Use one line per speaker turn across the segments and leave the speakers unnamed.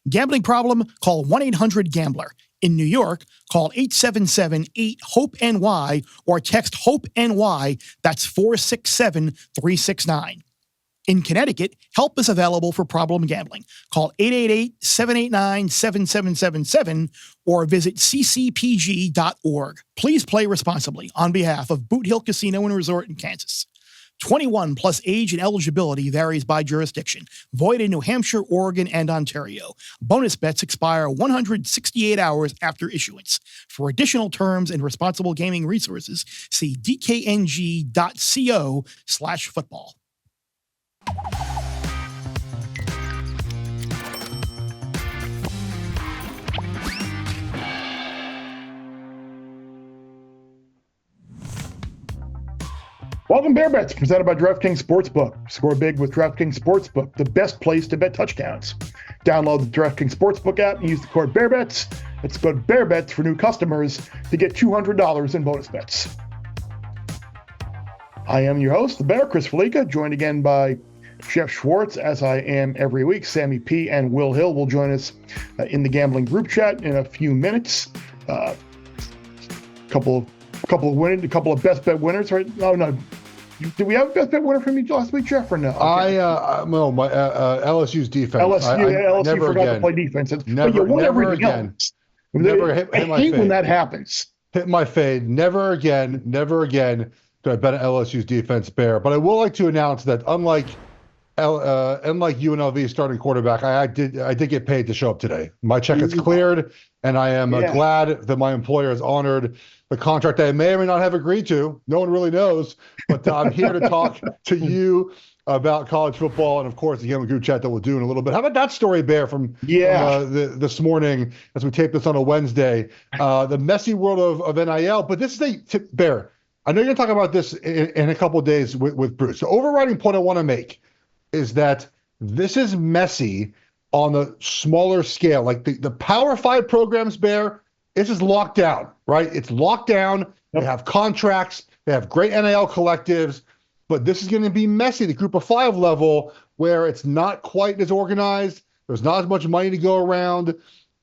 Gambling problem? Call 1-800-GAMBLER. In New York, call 877-8-HOPE-NY or text HOPE-NY. That's 467-369. In Connecticut, help is available for problem gambling. Call 888-789-7777 or visit ccpg.org. Please play responsibly on behalf of Boot Hill Casino and Resort in Kansas. 21 plus age and eligibility varies by jurisdiction. Void in New Hampshire, Oregon, and Ontario. Bonus bets expire 168 hours after issuance. For additional terms and responsible gaming resources, see dkng.co/football.
Welcome, Bear Bets, presented by DraftKings Sportsbook. Score big with DraftKings Sportsbook, the best place to bet touchdowns. Download the DraftKings Sportsbook app and use the code BEARBETS. That's code BEARBETS for new customers to get $200 in bonus bets. I am your host, the Bear, Chris Fallica, joined again by Geoff Schwartz, as I am every week. Sammy P. and Will Hill will join us in the gambling group chat in a few minutes. Couple of best bet winners, right? Oh no. Did we have a best bet winner from you last week, Jeff, or no? Okay.
My LSU's defense.
LSU forgot to play defense. But you won everything else.
Never hit my fade.
When that happens.
Hit my fade. Never again do I bet on LSU's defense, Bear. But I will like to announce that unlike UNLV's starting quarterback, I did get paid to show up today. My check is cleared, and I am glad that my employer has honored the contract I may or may not have agreed to. No one really knows, but I'm here to talk to you about college football and, of course, the gambling group chat that we'll do in a little bit. How about that story, Bear, from this morning as we tape this on a Wednesday? The messy world of NIL, but this is Bear, I know you're going to talk about this in a couple of days with Bruce. The overriding point I want to make is that this is messy on a smaller scale. Like the Power 5 programs, Bear, this is locked down, right? It's locked down. Yep. They have contracts. They have great NIL collectives. But this is going to be messy, the group of 5 level, where it's not quite as organized. There's not as much money to go around.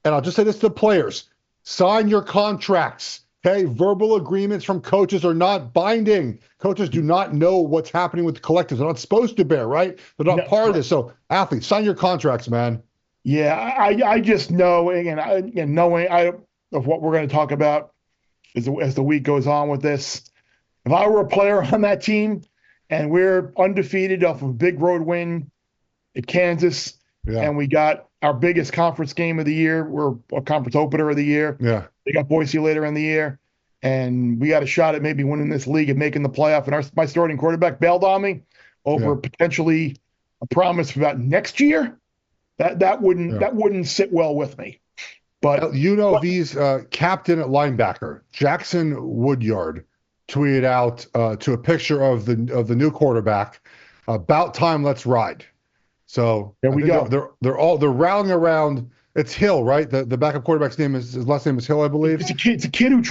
And I'll just say this to the players. Sign your contracts. Okay, verbal agreements from coaches are not binding. Coaches do not know what's happening with the collectives. They're not supposed to, Bear, right? They're not part of this. So, athletes, sign your contracts, man.
Yeah, I just know, and knowing of what we're going to talk about as the week goes on with this. If I were a player on that team and we're undefeated off of a big road win at Kansas, and we got our biggest conference game of the year, we're a conference opener of the year. Yeah. They got Boise later in the year, and we got a shot at maybe winning this league and making the playoff. And my starting quarterback bailed on me over potentially a promise about next year. That wouldn't sit well with me. But
UNLV's captain at linebacker, Jackson Woodyard, tweeted out to a picture of the new quarterback, "About time, let's ride." So
there we go.
They're rallying around. It's Hill, right? The backup quarterback's his last name is Hill, I believe.
It's a kid who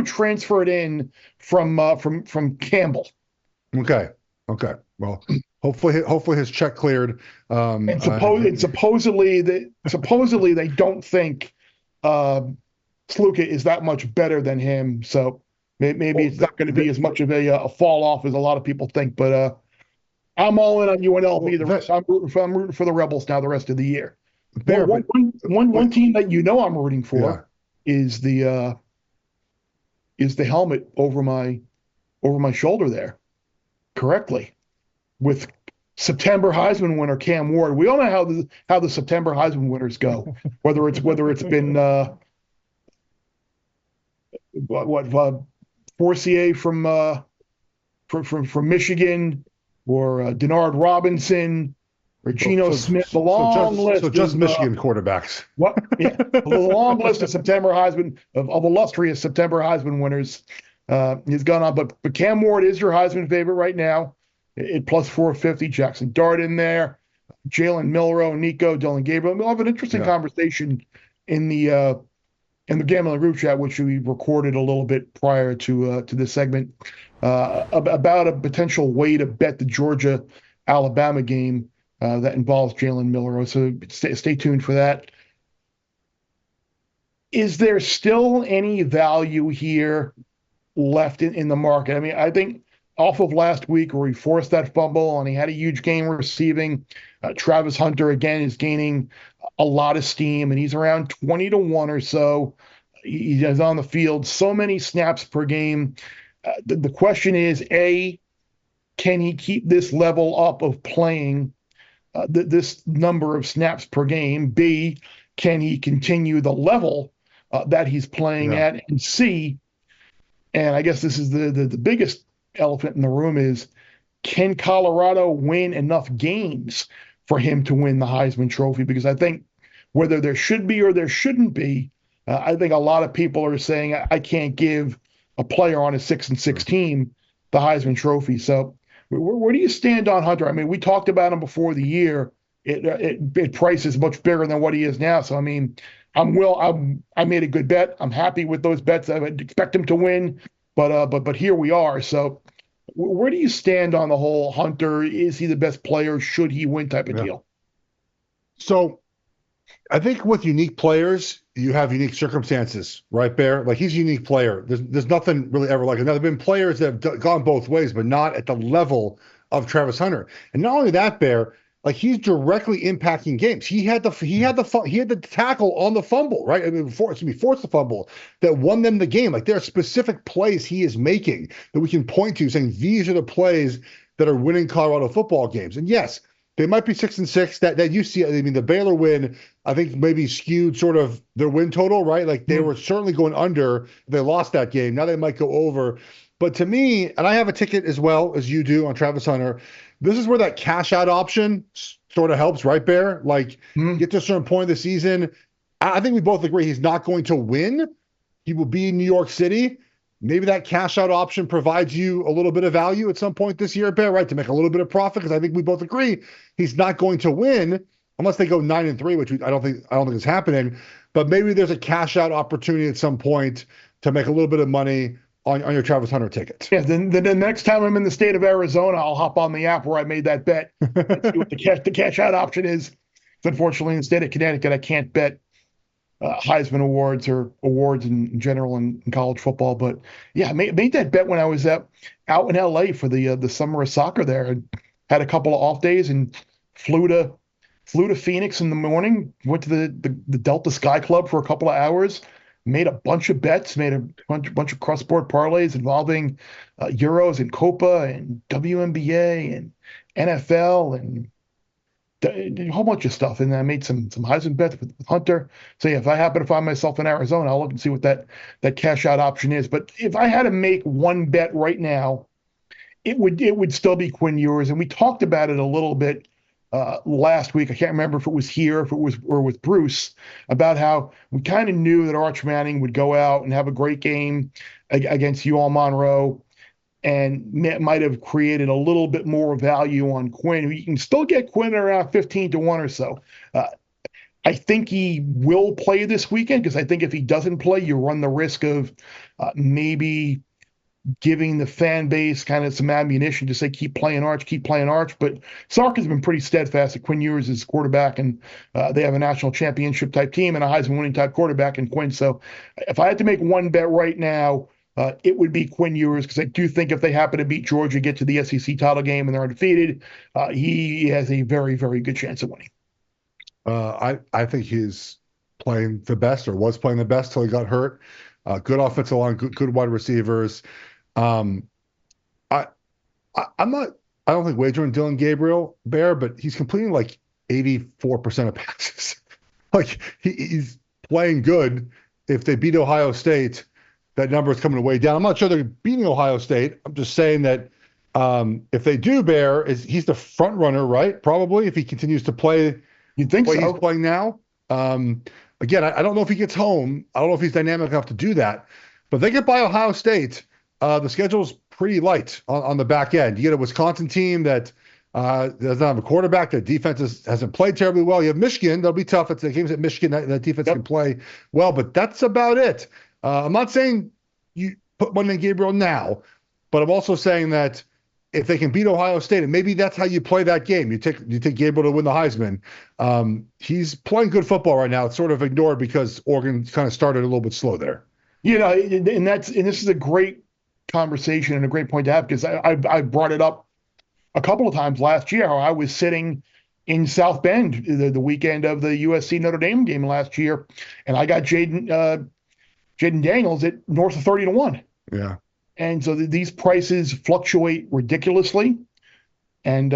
transferred in from Campbell.
Okay. Well, hopefully his check cleared.
And supposedly they don't think Sluka is that much better than him. So maybe it's not going to be as much of a fall off as a lot of people think. But I'm all in on UNLV. I'm rooting for the Rebels now the rest of the year. One team that I'm rooting for is the helmet over my shoulder there, correctly, with September Heisman winner Cam Ward. We all know how the September Heisman winners go, whether it's been Forcier from Michigan or Denard Robinson. Or Geno Smith, the long list.
So just Michigan quarterbacks.
The long list of September Heisman, of illustrious September Heisman winners has gone on. But Cam Ward is your Heisman favorite right now at plus 450. Jackson Dart in there. Jalen Milroe, Nico, Dylan Gabriel. We'll have an interesting conversation in the gambling group chat, which we recorded a little bit prior to this segment, about a potential way to bet the Georgia-Alabama game. that involves Jalen Miller. So stay tuned for that. Is there still any value here left in the market? I mean, I think off of last week where he forced that fumble and he had a huge game receiving, Travis Hunter again is gaining a lot of steam, and he's around 20-1 or so. He is on the field so many snaps per game. The question is, A, can he keep this level up of playing this number of snaps per game? B, can he continue the level that he's playing at? And C, and I guess this is the biggest elephant in the room, is can Colorado win enough games for him to win the Heisman Trophy? Because I think whether there should be or there shouldn't be, I think a lot of people are saying I can't give a player on a 6-6 team the Heisman Trophy. So where do you stand on Hunter? I mean, we talked about him before the year. It price is much bigger than what he is now. So I mean, I made a good bet. I'm happy with those bets. I would expect him to win, but here we are. So where do you stand on the whole Hunter? Is he the best player? Should he win type of deal?
So I think with unique players, you have unique circumstances, right, Bear? Like, he's a unique player. There's nothing really ever like it. Now, there have been players that have gone both ways, but not at the level of Travis Hunter. And not only that, Bear, like, he's directly impacting games. He had the tackle on the fumble, right? I mean, forced the fumble that won them the game. Like, there are specific plays he is making that we can point to, saying these are the plays that are winning Colorado football games. And yes, they might be 6-6. That you see, I mean, the Baylor win, I think maybe skewed sort of their win total, right? Like, they were certainly going under if they lost that game. Now they might go over. But to me, and I have a ticket as well as you do on Travis Hunter, this is where that cash out option sort of helps, right, Bear? Like, get to a certain point of the season. I think we both agree he's not going to win. He will be in New York City. Maybe that cash out option provides you a little bit of value at some point this year, Bear, right? To make a little bit of profit, because I think we both agree he's not going to win unless they go 9-3, which I don't think is happening. But maybe there's a cash out opportunity at some point to make a little bit of money on your Travis Hunter ticket.
Yeah, then the next time I'm in the state of Arizona, I'll hop on the app where I made that bet and see what the cash out option is. Unfortunately, in the state of Connecticut, I can't bet Heisman awards or awards in general in college football. But yeah, I made that bet when I was out in LA for the summer of soccer there. I had a couple of off days and flew to Phoenix in the morning, went to the Delta Sky Club for a couple of hours, made a bunch of bets, made a bunch of cross-sport parlays involving Euros and Copa and WNBA and NFL and a whole bunch of stuff. And I made some Heisman bets with Hunter. So yeah, if I happen to find myself in Arizona, I'll look and see what that cash out option is. But if I had to make one bet right now, it would still be Quinn Ewers. And we talked about it a little bit last week. I can't remember if it was here, if it was or with Bruce, about how we kind of knew that Arch Manning would go out and have a great game against UL Monroe, and might have created a little bit more value on Quinn. You can still get Quinn around 15-1 or so. I think he will play this weekend, because I think if he doesn't play, you run the risk of maybe giving the fan base kind of some ammunition to say, keep playing Arch. But Sark has been pretty steadfast that Quinn Ewers is quarterback, and they have a national championship type team and a Heisman winning type quarterback in Quinn. So if I had to make one bet right now, it would be Quinn Ewers, because I do think if they happen to beat Georgia, get to the SEC title game, and they're undefeated, he has a very, very good chance of winning.
I think he's playing the best, or was playing the best till he got hurt. Good offensive line, good wide receivers. I don't think wagering Dylan Gabriel, Bear, but he's completing like 84% of passes. Like, he's playing good. If they beat Ohio State, that number is coming way down. I'm not sure they're beating Ohio State. I'm just saying that if they do, Bear, he's the front runner, right? Probably, if he continues to play.
You'd think so.
He's playing now. Again, I don't know if he gets home. I don't know if he's dynamic enough to do that. But if they get by Ohio State, the schedule's pretty light on the back end. You get a Wisconsin team that doesn't have a quarterback. Their defense hasn't played terribly well. You have Michigan. That'll be tough. It's the games at Michigan that defense can play well, but that's about it. I'm not saying you put money in Gabriel now, but I'm also saying that if they can beat Ohio State, and maybe that's how you play that game. You take Gabriel to win the Heisman. He's playing good football right now. It's sort of ignored because Oregon kind of started a little bit slow there.
And this is a great conversation and a great point to have, because I brought it up a couple of times last year how I was sitting in South Bend the weekend of the USC Notre Dame game last year, and I got Jaden Daniels at north of 30-1.
Yeah.
And so these prices fluctuate ridiculously, and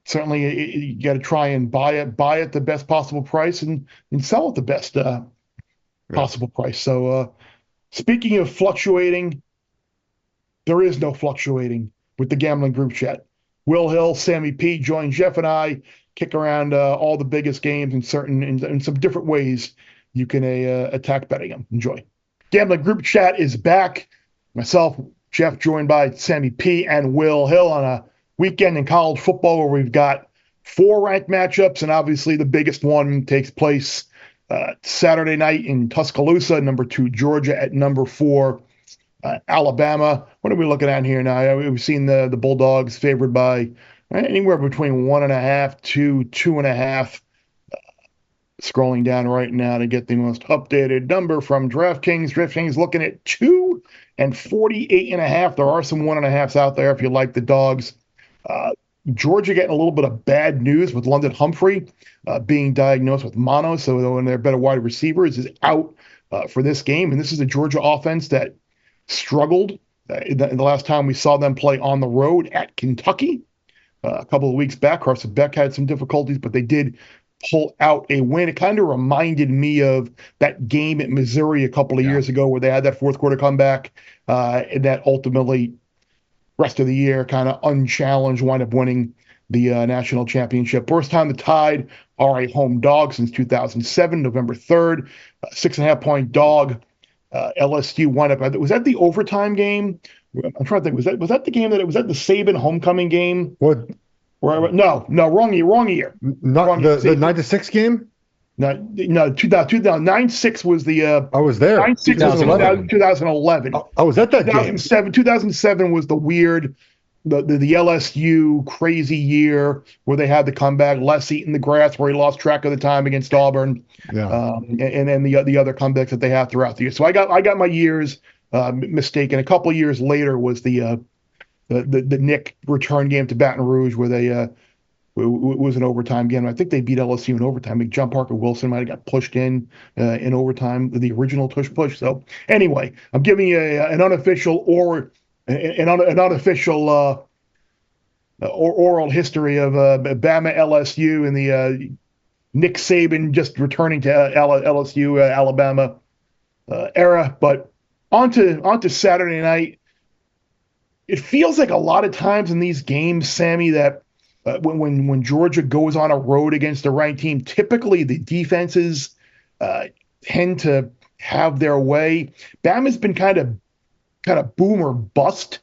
certainly you got to try and buy at the best possible price and sell at the best possible price. So speaking of fluctuating, there is no fluctuating with the gambling group chat. Will Hill, Sammy P join Jeff and I, kick around all the biggest games in some different ways you can attack betting them. Enjoy. Gambling group chat is back. Myself, Jeff, joined by Sammy P and Will Hill on a weekend in college football where we've got 4 ranked matchups, and obviously the biggest one takes place Saturday night in Tuscaloosa. Number 2 Georgia at number 4 Alabama. What are we looking at here now? We've seen the Bulldogs favored by anywhere between 1.5 to 2.5. Scrolling down right now to get the most updated number from DraftKings. DraftKings looking at 2 and 48.5. There are some 1.5s out there if you like the dogs. Georgia getting a little bit of bad news with London Humphrey being diagnosed with mono, so one of their better wide receivers is out for this game. And this is a Georgia offense that struggled the last time we saw them play on the road at Kentucky a couple of weeks back. Carson Beck had some difficulties, but they did pull out a win. It kind of reminded me of that game at Missouri a couple of years ago where they had that fourth quarter comeback and that ultimately rest of the year kind of unchallenged wind up winning the national championship. First time the Tide are a home dog since 2007, November 3rd, 6.5-point dog. LSU wound up. Was that the overtime game? I'm trying to think. Was that the game was that the Saban homecoming game?
What?
No, wrong year.
Not the 9-6 game.
No, 2009-6 was the.
I was there.
9-6 2011.
I was at that
2007,
game.
2007 was the weird, the LSU crazy year where they had the comeback. Les eating the grass where he lost track of the time against Auburn.
Yeah.
And then the other comebacks that they have throughout the year. So I got my years mistaken. A couple of years later was the Nick return game to Baton Rouge where they it was an overtime game. I think they beat LSU in overtime. I think John Parker Wilson might have got pushed in overtime, the original push. So anyway, I'm giving you an unofficial or an unofficial oral history of Bama LSU and the Nick Saban just returning to LSU Alabama era. But onto Saturday night. It feels like a lot of times in these games, Sammy, that when Georgia goes on a road against a ranked team, typically the defenses tend to have their way. Bama's been kind of boom or bust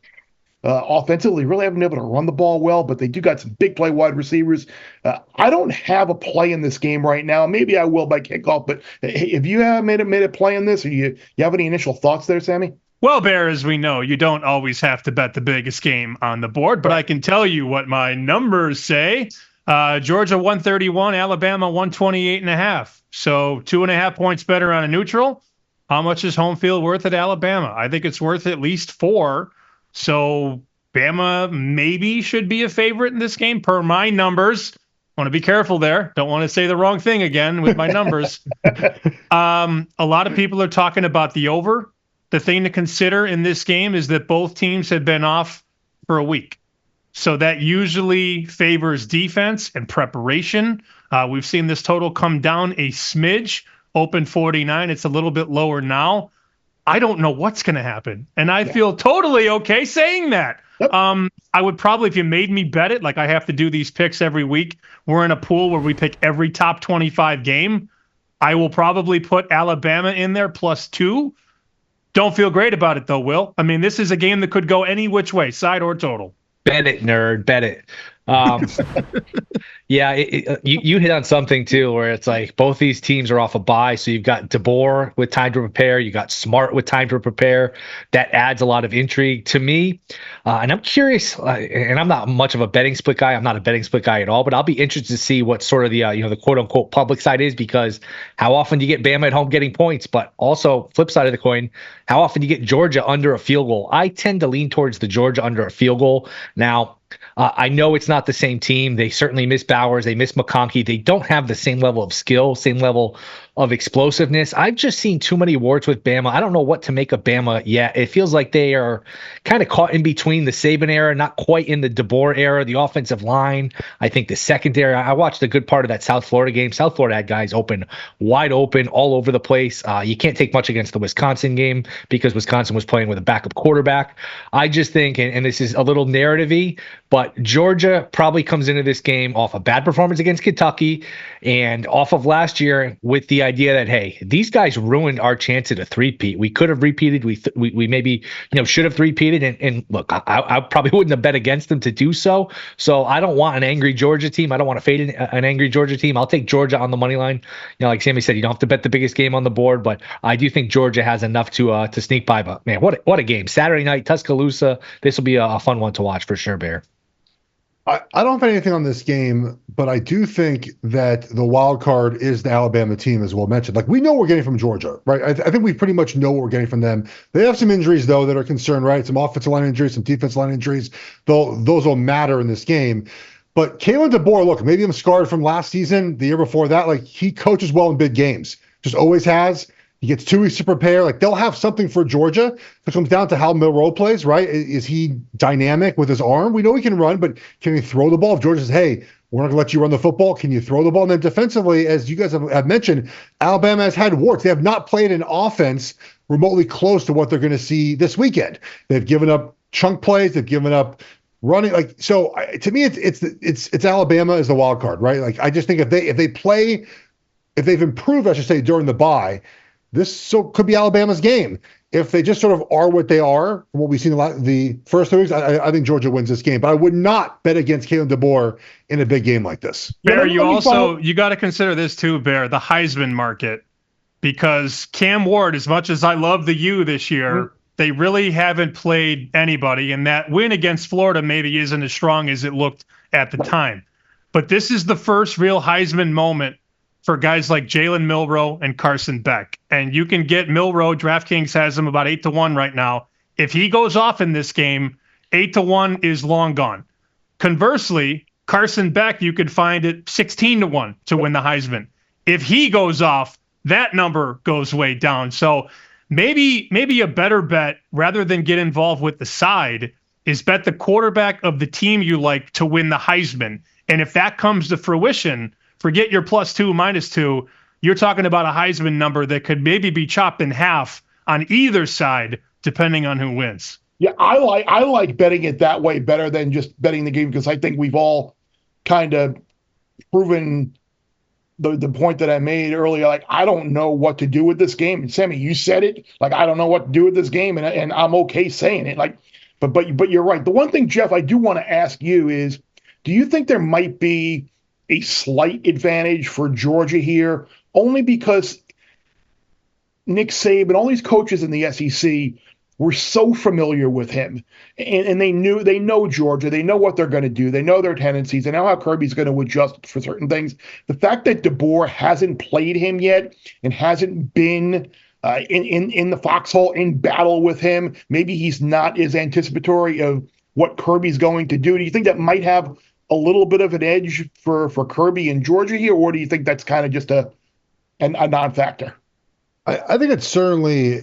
offensively. Really haven't been able to run the ball well, but they do got some big play wide receivers. I don't have a play in this game right now. Maybe I will by kickoff, but if you have made a play in this, or you have any initial thoughts there, Sammy?
Well, Bear, as we know, you don't always have to bet the biggest game on the board, but I can tell you what my numbers say. Georgia 131, Alabama 128.5. So 2.5 points better on a neutral. How much is home field worth at Alabama? I think it's worth at least 4. So Bama maybe should be a favorite in this game per my numbers. Want to be careful there. Don't want to say the wrong thing again with my numbers. A lot of people are talking about the over. The thing to consider in this game is that both teams have been off for a week. So that usually favors defense and preparation. We've seen this total come down a smidge, open 49. It's a little bit lower now. I don't know what's going to happen. And I feel totally okay saying that. Yep. I would probably, if you made me bet it, like I have to do these picks every week, we're in a pool where we pick every top 25 game. I will probably put Alabama in there +2. Don't feel great about it, though, Will. I mean, this is a game that could go any which way, side or total.
Bet it, nerd. Bet it. Yeah, you hit on something too, where it's like both these teams are off a bye. So you've got DeBoer with time to prepare. You got Smart with time to prepare. That adds a lot of intrigue to me. And I'm curious, and I'm not much of a betting split guy. I'm not a betting split guy at all, but I'll be interested to see what sort of the the quote unquote public side is, because how often do you get Bama at home getting points? But also flip side of the coin, how often do you get Georgia under a field goal? I tend to lean towards the Georgia under a field goal. Now, I know it's not the same team. They certainly miss Bowers. They miss McConkey. They don't have the same level of skill, same level of explosiveness. I've just seen too many awards with Bama. I don't know what to make of Bama yet. It feels like they are kind of caught in between the Saban era, not quite in the DeBoer era. The offensive line, I think the secondary. I watched a good part of that South Florida game. South Florida had guys wide open, all over the place. You can't take much against the Wisconsin game because Wisconsin was playing with a backup quarterback. I just think, and this is a little narrative-y, but Georgia probably comes into this game off a bad performance against Kentucky and off of last year with the idea that, hey, these guys ruined our chance at a three-peat. We could have repeated. We maybe should have three-peated. And look, I probably wouldn't have bet against them to do so. So I don't want an angry Georgia team. I don't want to fade an angry Georgia team. I'll take Georgia on the money line. Like Sammy said, you don't have to bet the biggest game on the board, but I do think Georgia has enough to sneak by. But man, what a game! Saturday night, Tuscaloosa. This will be a fun one to watch for sure, Bear.
I don't have anything on this game, but I do think that the wild card is the Alabama team, as well mentioned. Like, we know what we're getting from Georgia, right? I think we pretty much know what we're getting from them. They have some injuries, though, that are concerned, right? Some offensive line injuries, some defensive line injuries. Those will matter in this game. But Kalen DeBoer, look, maybe I'm scarred from last season, the year before that. Like, he coaches well in big games. Just always has. He gets 2 weeks to prepare. Like, they'll have something for Georgia. It comes down to how Milroe plays, right? Is he dynamic with his arm? We know he can run, but can he throw the ball? If Georgia says, hey, we're not going to let you run the football, can you throw the ball? And then defensively, as you guys have mentioned, Alabama has had warts. They have not played an offense remotely close to what they're going to see this weekend. They've given up chunk plays. They've given up running. Like, so to me, it's Alabama as the wild card, right? Like, I just think if they've improved, I should say, during the bye, this could be Alabama's game. If they just sort of are what they are, from what we've seen the first 3 weeks, I think Georgia wins this game. But I would not bet against Kalen DeBoer in a big game like this.
Bear, you got to consider this too, Bear, the Heisman market, because Cam Ward, as much as I love the U this year, they really haven't played anybody, and that win against Florida maybe isn't as strong as it looked at the time. But this is the first real Heisman moment for guys like Jalen Milroe and Carson Beck. And you can get Milroe, DraftKings has him about 8-1 right now. If he goes off in this game, 8-1 is long gone. Conversely, Carson Beck, you could find it 16-1 to win the Heisman. If he goes off, that number goes way down. So maybe a better bet, rather than get involved with the side, is bet the quarterback of the team you like to win the Heisman. And if that comes to fruition, forget your +2, -2. You're talking about a Heisman number that could maybe be chopped in half on either side, depending on who wins.
Yeah, I like betting it that way better than just betting the game, because I think we've all kind of proven the point that I made earlier. Like, I don't know what to do with this game. And Sammy, you said it. Like, I don't know what to do with this game, and I'm okay saying it. Like, but you're right. The one thing, Jeff, I do want to ask you is, do you think there might be a slight advantage for Georgia here, only because Nick Saban, all these coaches in the SEC were so familiar with him, and they know Georgia, they know what they're going to do, they know their tendencies, they know how Kirby's going to adjust for certain things. The fact that DeBoer hasn't played him yet and hasn't been in the foxhole in battle with him, maybe he's not as anticipatory of what Kirby's going to do. Do you think that might have a little bit of an edge for Kirby in Georgia here, or do you think that's kind of just a non-factor?
I think it certainly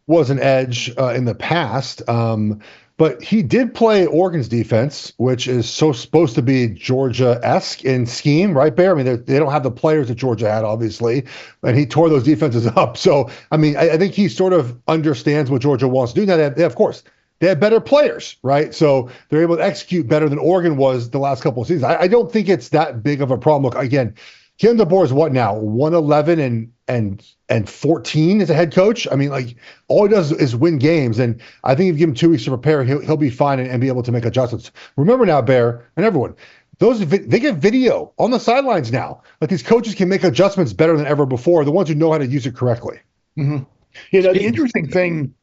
was an edge in the past, but he did play Oregon's defense, which is supposed to be Georgia-esque in scheme, right, Bear? I mean, they don't have the players that Georgia had, obviously, and he tore those defenses up. So, I mean, I think he sort of understands what Georgia wants to do. Now, of course, they have better players, right? So they're able to execute better than Oregon was the last couple of seasons. I don't think it's that big of a problem. Look, again, Kalen DeBoer is what now? 111 and 14 as a head coach. I mean, like, all he does is win games, and I think if you give him 2 weeks to prepare, he'll be fine and be able to make adjustments. Remember now, Bear, and everyone, they get video on the sidelines now. Like these coaches can make adjustments better than ever before. The ones who know how to use it correctly.
Mm-hmm. The interesting thing.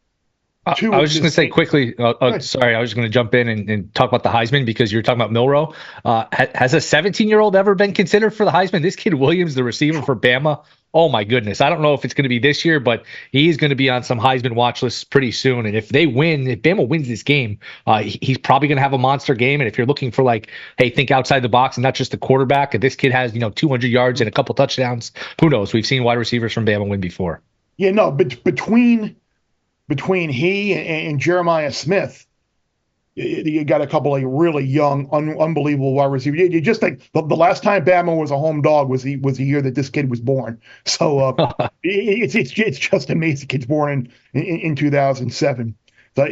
I was just going to say quickly, sorry, I was just going to jump in and talk about the Heisman because you were talking about Milroe. Has a 17-year-old ever been considered for the Heisman? This kid Williams, the receiver for Bama, oh my goodness. I don't know if it's going to be this year, but he's going to be on some Heisman watch lists pretty soon. And if Bama wins this game, he's probably going to have a monster game. And if you're looking for like, hey, think outside the box and not just the quarterback, if this kid has 200 yards and a couple touchdowns, who knows? We've seen wide receivers from Bama win before.
Yeah, no, but between he and Jeremiah Smith, you got a couple of really young, unbelievable wide receivers. You just think the last time Bama was a home dog was the year that this kid was born. So it's just amazing. Kid's born in 2007. So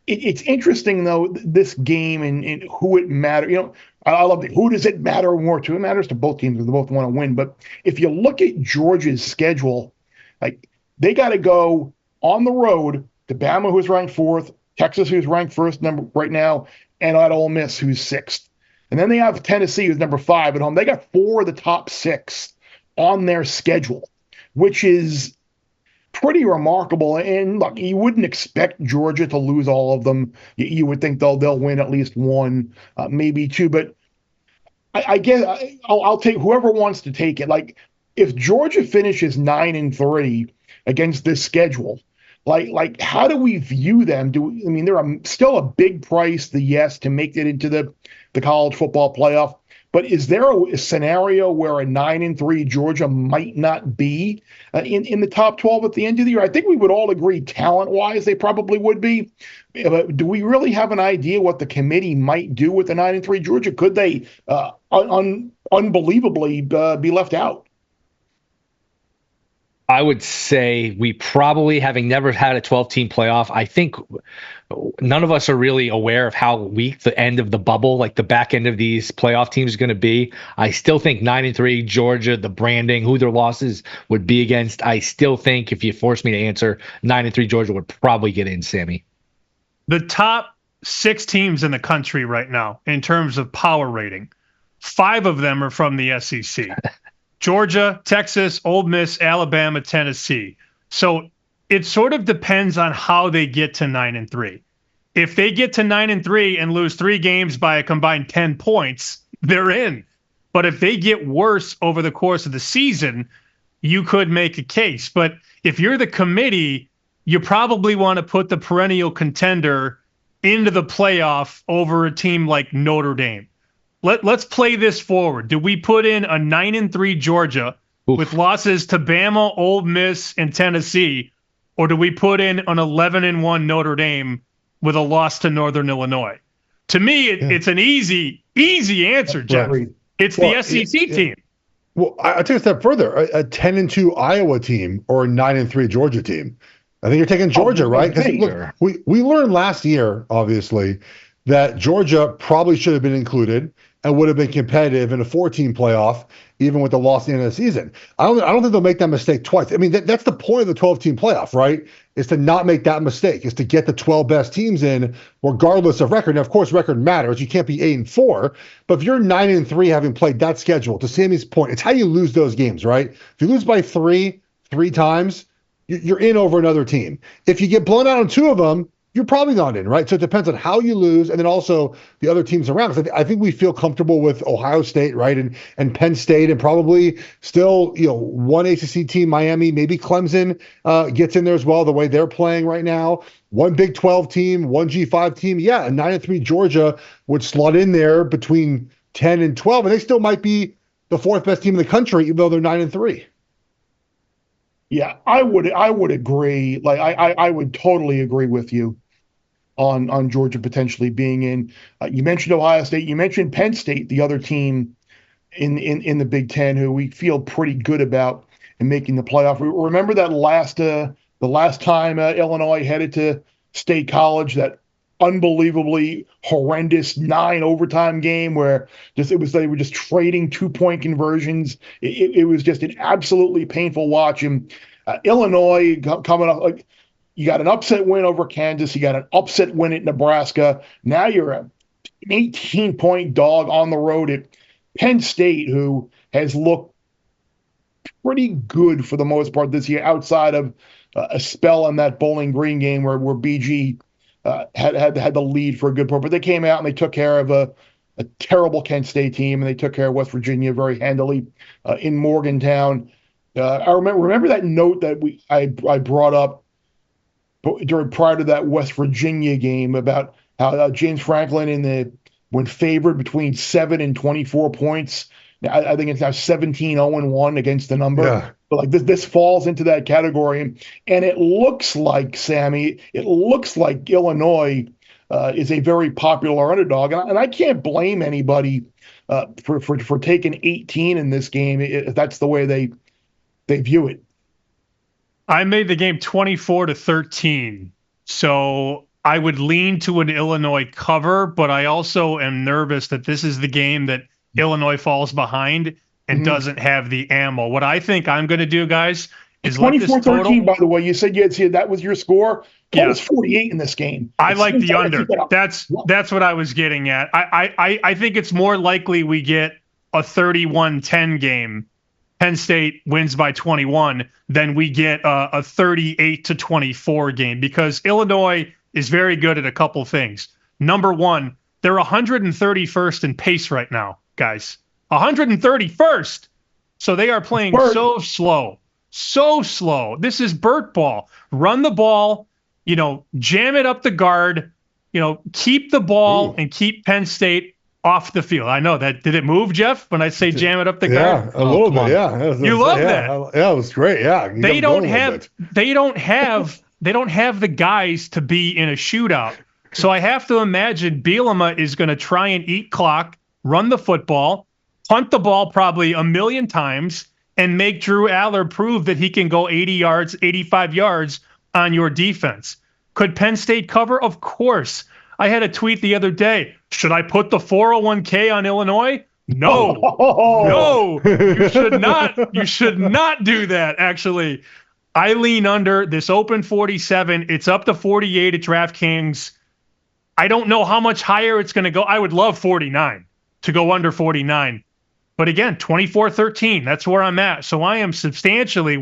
it's interesting though, this game and who it matters. I love who does it matter more to? It matters to both teams because they both want to win. But if you look at Georgia's schedule, like they got to go on the road to Bama, who's ranked 4th, Texas, who's ranked 1st right now, and at Ole Miss, who's 6th. And then they have Tennessee, who's number 5 at home. They got 4 of the top 6 on their schedule, which is pretty remarkable. And look, you wouldn't expect Georgia to lose all of them. You would think they'll win at least 1, maybe 2. But I guess I'll take whoever wants to take it. Like if Georgia finishes 9-3 against this schedule, like how do we view them? They're still a big price, to make it into the college football playoff. But is there a scenario where a 9-3 Georgia might not be in the top 12 at the end of the year? I think we would all agree talent-wise they probably would be. But do we really have an idea what the committee might do with the 9-3 Georgia? Could they unbelievably be left out?
I would say we probably, having never had a 12-team playoff, I think none of us are really aware of how weak the end of the bubble, like the back end of these playoff teams, is going to be. I still think 9-3 Georgia, the branding, who their losses would be against. I still think if you force me to answer, 9-3 Georgia would probably get in, Sammy.
The top 6 teams in the country right now, in terms of power rating, 5 of them are from the SEC. Georgia, Texas, Ole Miss, Alabama, Tennessee. So it sort of depends on how they get to 9-3. If they get to 9-3 and lose 3 games by a combined 10 points, they're in. But if they get worse over the course of the season, you could make a case. But if you're the committee, you probably want to put the perennial contender into the playoff over a team like Notre Dame. Let's play this forward. Do we put in a 9-3 Georgia with losses to Bama, Ole Miss, and Tennessee, or do we put in an 11-1 Notre Dame with a loss to Northern Illinois? To me, it's an easy answer, Jeff. It's the SEC team.
Well, I'll take a step further. A 10-2 Iowa team or a 9-3 Georgia team. I think you're taking Georgia, right? Because look, we learned last year, obviously, that Georgia probably should have been included and would have been competitive in a 4-team playoff, even with the loss at the end of the season. I don't think they'll make that mistake twice. I mean, that's the point of the 12-team playoff, right? Is to not make that mistake, is to get the 12 best teams in, regardless of record. Now, of course, record matters. You can't be 8-4, but if you're 9-3, having played that schedule, to Sammy's point, it's how you lose those games, right? If you lose by three times, you're in over another team. If you get blown out on 2 of them, you're probably not in, right? So it depends on how you lose, and then also the other teams around. Because I think we feel comfortable with Ohio State, right, and Penn State, and probably still, one ACC team, Miami, maybe Clemson gets in there as well, the way they're playing right now. One Big 12 team, one G5 team. Yeah, a 9-3 Georgia would slot in there between 10 and 12, and they still might be the 4th best team in the country, even though they're 9-3.
Yeah, I would agree. Like I would totally agree with you on Georgia potentially being in. You mentioned Ohio State. You mentioned Penn State, the other team in the Big Ten, who we feel pretty good about in making the playoff. Remember that the last time Illinois headed to State College, that unbelievably horrendous 9 overtime game where they were just trading 2-point conversions. It was just an absolutely painful watch. And Illinois coming up, like, you got an upset win over Kansas. You got an upset win at Nebraska. Now you're an 18-point dog on the road at Penn State, who has looked pretty good for the most part this year, outside of a spell in that Bowling Green game where BG had the lead for a good part. But they came out and they took care of a terrible Kent State team, and they took care of West Virginia very handily in Morgantown. I remember that note that I brought up prior to that West Virginia game about how James Franklin when favored between 7 and 24 points. I think it's now 17-0-1 against the number.
Yeah.
But like this falls into that category, and it looks like, Sammy, Illinois is a very popular underdog, and I can't blame anybody for taking 18 in this game if that's the way they view it.
I made the game 24-13, so I would lean to an Illinois cover, but I also am nervous that this is the game that Illinois falls behind and doesn't have the ammo. What I think I'm going to do, guys, is
24-13, by the way. You said that was your score. It was 48 in this game.
I like the under. That's what I was getting at. I think it's more likely we get a 31-10 game. Penn State wins by 21, then we get a 38-24 game, because Illinois is very good at a couple things. Number one, they're 131st in pace right now, guys. 131st. So they are playing so slow. This is Burt ball. Run the ball, jam it up the guard, keep the ball and keep Penn State off the field. I know that. Did it move, Jeff, when I say jam it up the guard?
Yeah, a little bit. Yeah.
You love that.
Yeah, it was great. Yeah.
They don't have the guys to be in a shootout. So I have to imagine Bielema is going to try and eat clock, run the football, punt the ball probably a million times, and make Drew Aller prove that he can go 80 yards, 85 yards on your defense. Could Penn State cover? Of course. I had a tweet the other day. Should I put the 401k on Illinois? No. No. You should not. You should not do that, actually. I lean under. This open 47. It's up to 48 at DraftKings. I don't know how much higher it's going to go. I would love 49 to go under 49. But again, 24-13. That's where I'm at. So I am substantially,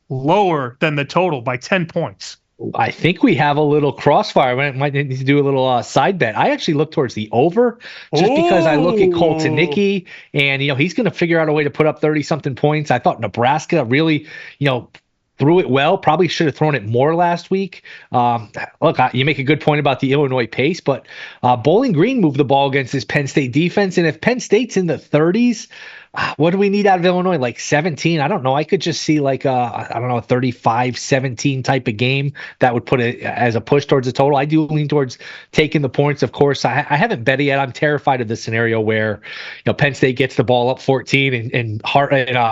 lower than the total by 10 points.
I think we have a little crossfire. I might need to do a little side bet. I actually look towards the over just because I look at Colton Nicky, and he's going to figure out a way to put up 30-something points. I thought Nebraska really, threw it well. Probably should have thrown it more last week. Look, you make a good point about the Illinois pace, but Bowling Green moved the ball against this Penn State defense, and if Penn State's in the 30s, what do we need out of Illinois? Like 17? I don't know. I could just see like a 35-17 type of game that would put it as a push towards the total. I do lean towards taking the points. Of course, I haven't bet it yet. I'm terrified of the scenario where Penn State gets the ball up 14 and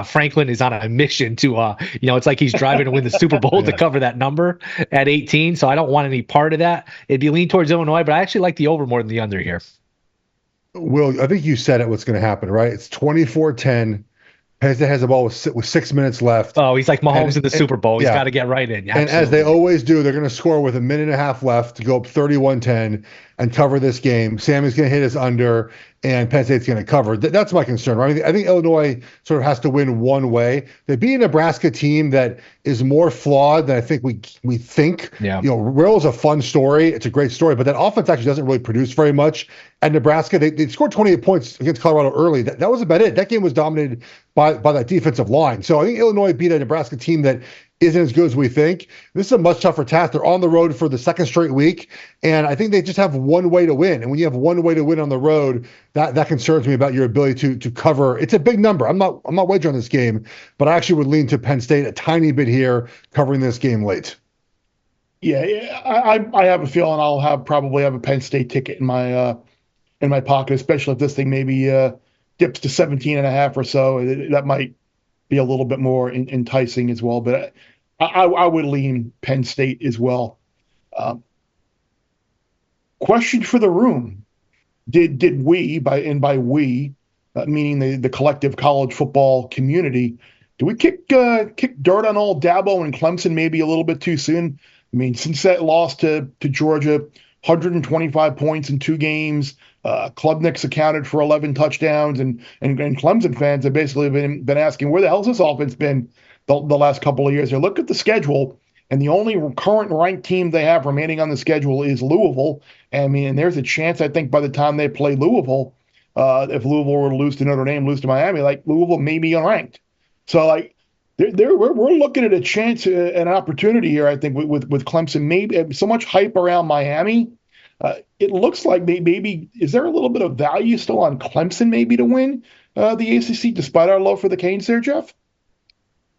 Franklin is on a mission to it's like he's driving to win the Super Bowl to cover that number at 18. So I don't want any part of that. It'd be lean towards Illinois, but I actually like the over more than the under here.
Will, I think you said it, what's going to happen, right? It's 24-10. Penn State has the ball with 6 minutes left.
Oh, he's like Mahomes in the Super Bowl. He's got to get right in. Absolutely.
And as they always do, they're going to score with a minute and a half left to go up 31-10 and cover this game. Sammy's going to hit his under, and Penn State's going to cover. That's my concern, right? I think Illinois sort of has to win one way. They beat a Nebraska team that is more flawed than I think we think.
Yeah.
Will's a fun story. It's a great story, but that offense actually doesn't really produce very much. At Nebraska, they scored 28 points against Colorado early. That was about it. That game was dominated by that defensive line. So I think Illinois beat a Nebraska team that isn't as good as we think. This is a much tougher task. They're on the road for the second straight week, and I think they just have one way to win. And when you have one way to win on the road, that concerns me about your ability to cover. It's a big number. I'm not wagering on this game, but I actually would lean to Penn State a tiny bit here, covering this game late.
Yeah, I have a feeling I'll probably have a Penn State ticket in my pocket, especially if this thing maybe dips to 17.5 or so. That might be a little bit more enticing as well. But I would lean Penn State as well. Question for the room: Did we, by we, meaning the collective college football community, do we kick dirt on old Dabo and Clemson maybe a little bit too soon? I mean, since that loss to Georgia, 125 points in 2 games. Klubnik's accounted for 11 touchdowns, and Clemson fans have basically been asking, where the hell's this offense been the last couple of years? They look at the schedule, and the only current ranked team they have remaining on the schedule is Louisville. And there's a chance, I think, by the time they play Louisville, if Louisville were to lose to Notre Dame, lose to Miami, like Louisville may be unranked. So like we're looking at a chance, an opportunity here, I think, with Clemson. Maybe so much hype around Miami. It looks like maybe is there a little bit of value still on Clemson maybe to win the ACC despite our love for the Canes there, Jeff?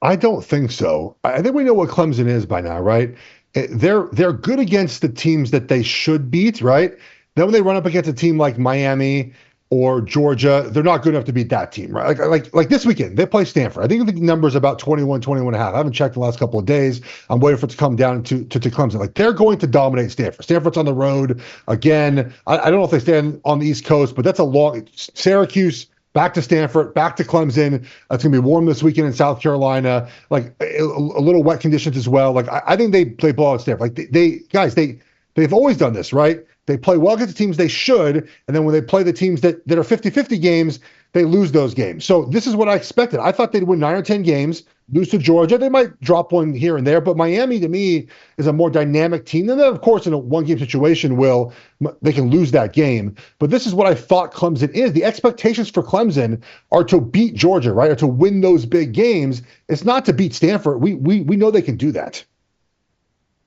I don't think so. I think we know what Clemson is by now, right? They're good against the teams that they should beat, right? Then when they run up against a team like Miami or Georgia, they're not good enough to beat that team, right? Like this weekend, they play Stanford. I think the number is about 21 and a half. I haven't checked the last couple of days. I'm waiting for it to come down to Clemson. Like, they're going to dominate Stanford. Stanford's on the road again. I don't know if they stand on the East Coast, but that's a long Syracuse, back to Stanford, back to Clemson. It's going to be warm this weekend in South Carolina. Like a little wet conditions as well. Like I think they play ball at Stanford. Like they've always done this, right? They play well against the teams they should, and then when they play the teams that are 50-50 games, they lose those games. So this is what I expected. I thought they'd win 9 or 10 games, lose to Georgia. They might drop one here and there, but Miami, to me, is a more dynamic team. And then, of course, in a one-game situation, they can lose that game. But this is what I thought Clemson is. The expectations for Clemson are to beat Georgia, right, or to win those big games. It's not to beat Stanford. We know they can do that.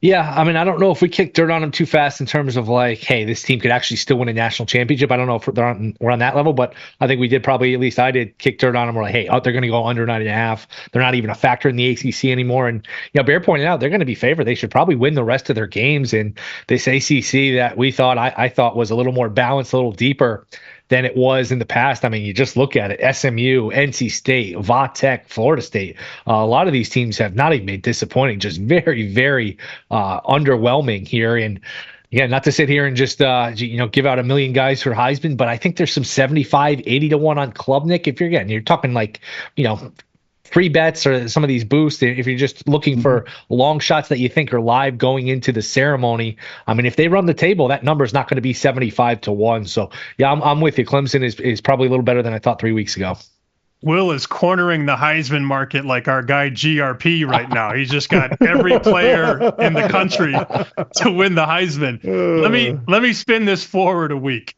Yeah, I mean, I don't know if we kick dirt on them too fast in terms of like, hey, this team could actually still win a national championship. I don't know if we're on that level, but I think we did probably, at least I did, kick dirt on them. We're like, hey, they're going to go under 9.5. They're not even a factor in the ACC anymore. And Bear pointed out they're going to be favored. They should probably win the rest of their games. And this ACC that we thought, I thought was a little more balanced, a little deeper than it was in the past. I mean, you just look at it, SMU, NC State, Tech, Florida State. A lot of these teams have not even been disappointing, just very, very underwhelming here. And yeah, not to sit here and just give out a million guys for Heisman, but I think there's some 75, 80 to 1 on Klubnik. If you're talking like, free bets or some of these boosts, if you're just looking for long shots that you think are live going into the ceremony, I mean, if they run the table, that number is not going to be 75 to 1. So yeah, I'm with you. Clemson is probably a little better than I thought 3 weeks ago. Will is cornering the Heisman market like our guy GRP right now. He's just got every player in the country to win the Heisman. Let me spin this forward a week.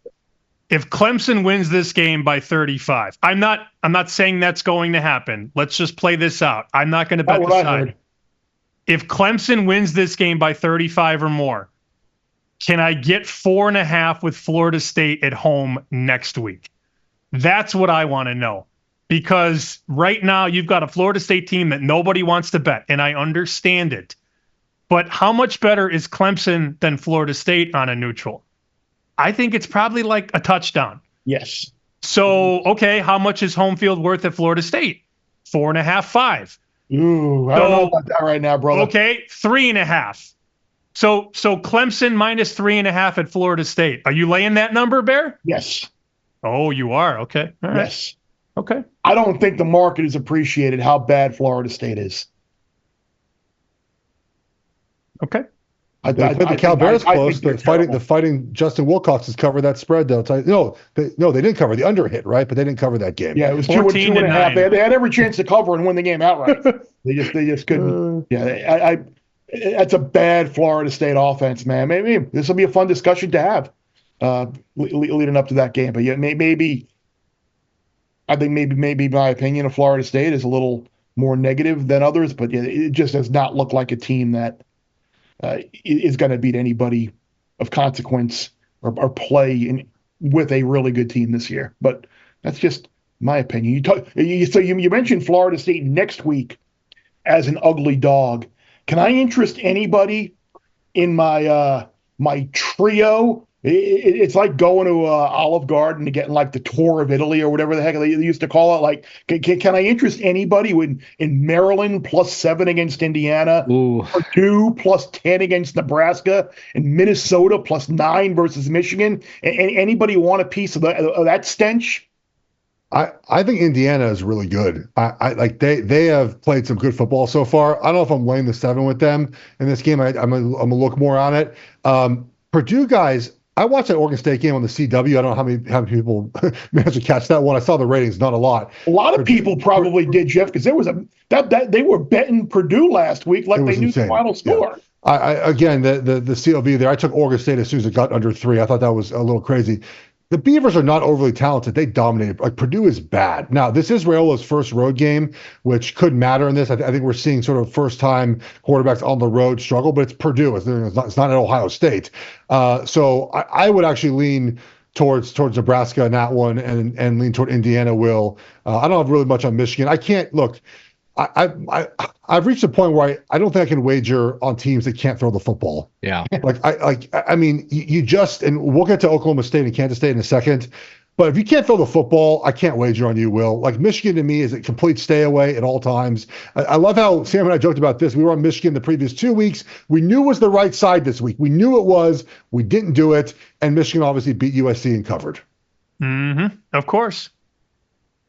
If Clemson wins this game by 35, I'm not saying that's going to happen. Let's just play this out. I'm not going to bet the side. If Clemson wins this game by 35 or more, can I get 4.5 with Florida State at home next week? That's what I want to know. Because right now you've got a Florida State team that nobody wants to bet, and I understand it. But how much better is Clemson than Florida State on a neutral? I think it's probably like a touchdown.
Yes.
So, okay, how much is home field worth at Florida State? 4.5, 5.
Ooh, I don't know about that right now, brother.
Okay, 3.5. So Clemson minus 3.5 at Florida State. Are you laying that number, Bear?
Yes.
Oh, you are? Okay. All right.
Yes.
Okay.
I don't think the market has appreciated how bad Florida State is.
Okay.
They played the Cal Bears close. The fighting Justin Wilcox has covered that spread, though. No, they didn't cover the under hit, right? But they didn't cover that game.
Yeah, it was 2.5. They had every chance to cover and win the game outright. They just couldn't. That's a bad Florida State offense, man. Maybe this will be a fun discussion to have leading up to that game. But yeah, maybe I think maybe my opinion of Florida State is a little more negative than others. But yeah, it just does not look like a team that is going to beat anybody of consequence or play with a really good team this year. But that's just my opinion. You mentioned Florida State next week as an ugly dog. Can I interest anybody in my my trio? It's like going to Olive Garden and getting like the tour of Italy or whatever the heck they used to call it. Like, can I interest anybody in Maryland +7 against Indiana, Purdue +10 against Nebraska, and Minnesota +9 versus Michigan? And anybody want a piece of that stench?
I think Indiana is really good. I like they have played some good football so far. I don't know if I'm laying the 7 with them in this game. I'm gonna look more on it. Purdue guys, I watched that Oregon State game on the CW. I don't know how many people managed to catch that one. I saw the ratings, not a lot.
A lot of people probably did, Jeff, because there was that they were betting Purdue last week like they knew the final score.
Yeah. Again, the CLV there, I took Oregon State as soon as it got under 3. I thought that was a little crazy. The Beavers are not overly talented. They dominated. Like, Purdue is bad. Now, this is Raiola's first road game, which could matter in this. I think we're seeing sort of first-time quarterbacks on the road struggle, but it's Purdue. It's not at Ohio State. So I would actually lean towards Nebraska in that one and lean toward Indiana, Will. I don't have really much on Michigan. I can't – look, I've reached a point where I don't think I can wager on teams that can't throw the football.
Yeah.
I mean, you just, and we'll get to Oklahoma State and Kansas State in a second, but if you can't throw the football, I can't wager on you, Will. Like, Michigan to me is a complete stay away at all times. I love how Sam and I joked about this. We were on Michigan the previous 2 weeks. We knew it was the right side this week. We knew it was. We didn't do it. And Michigan obviously beat USC and covered.
Of course.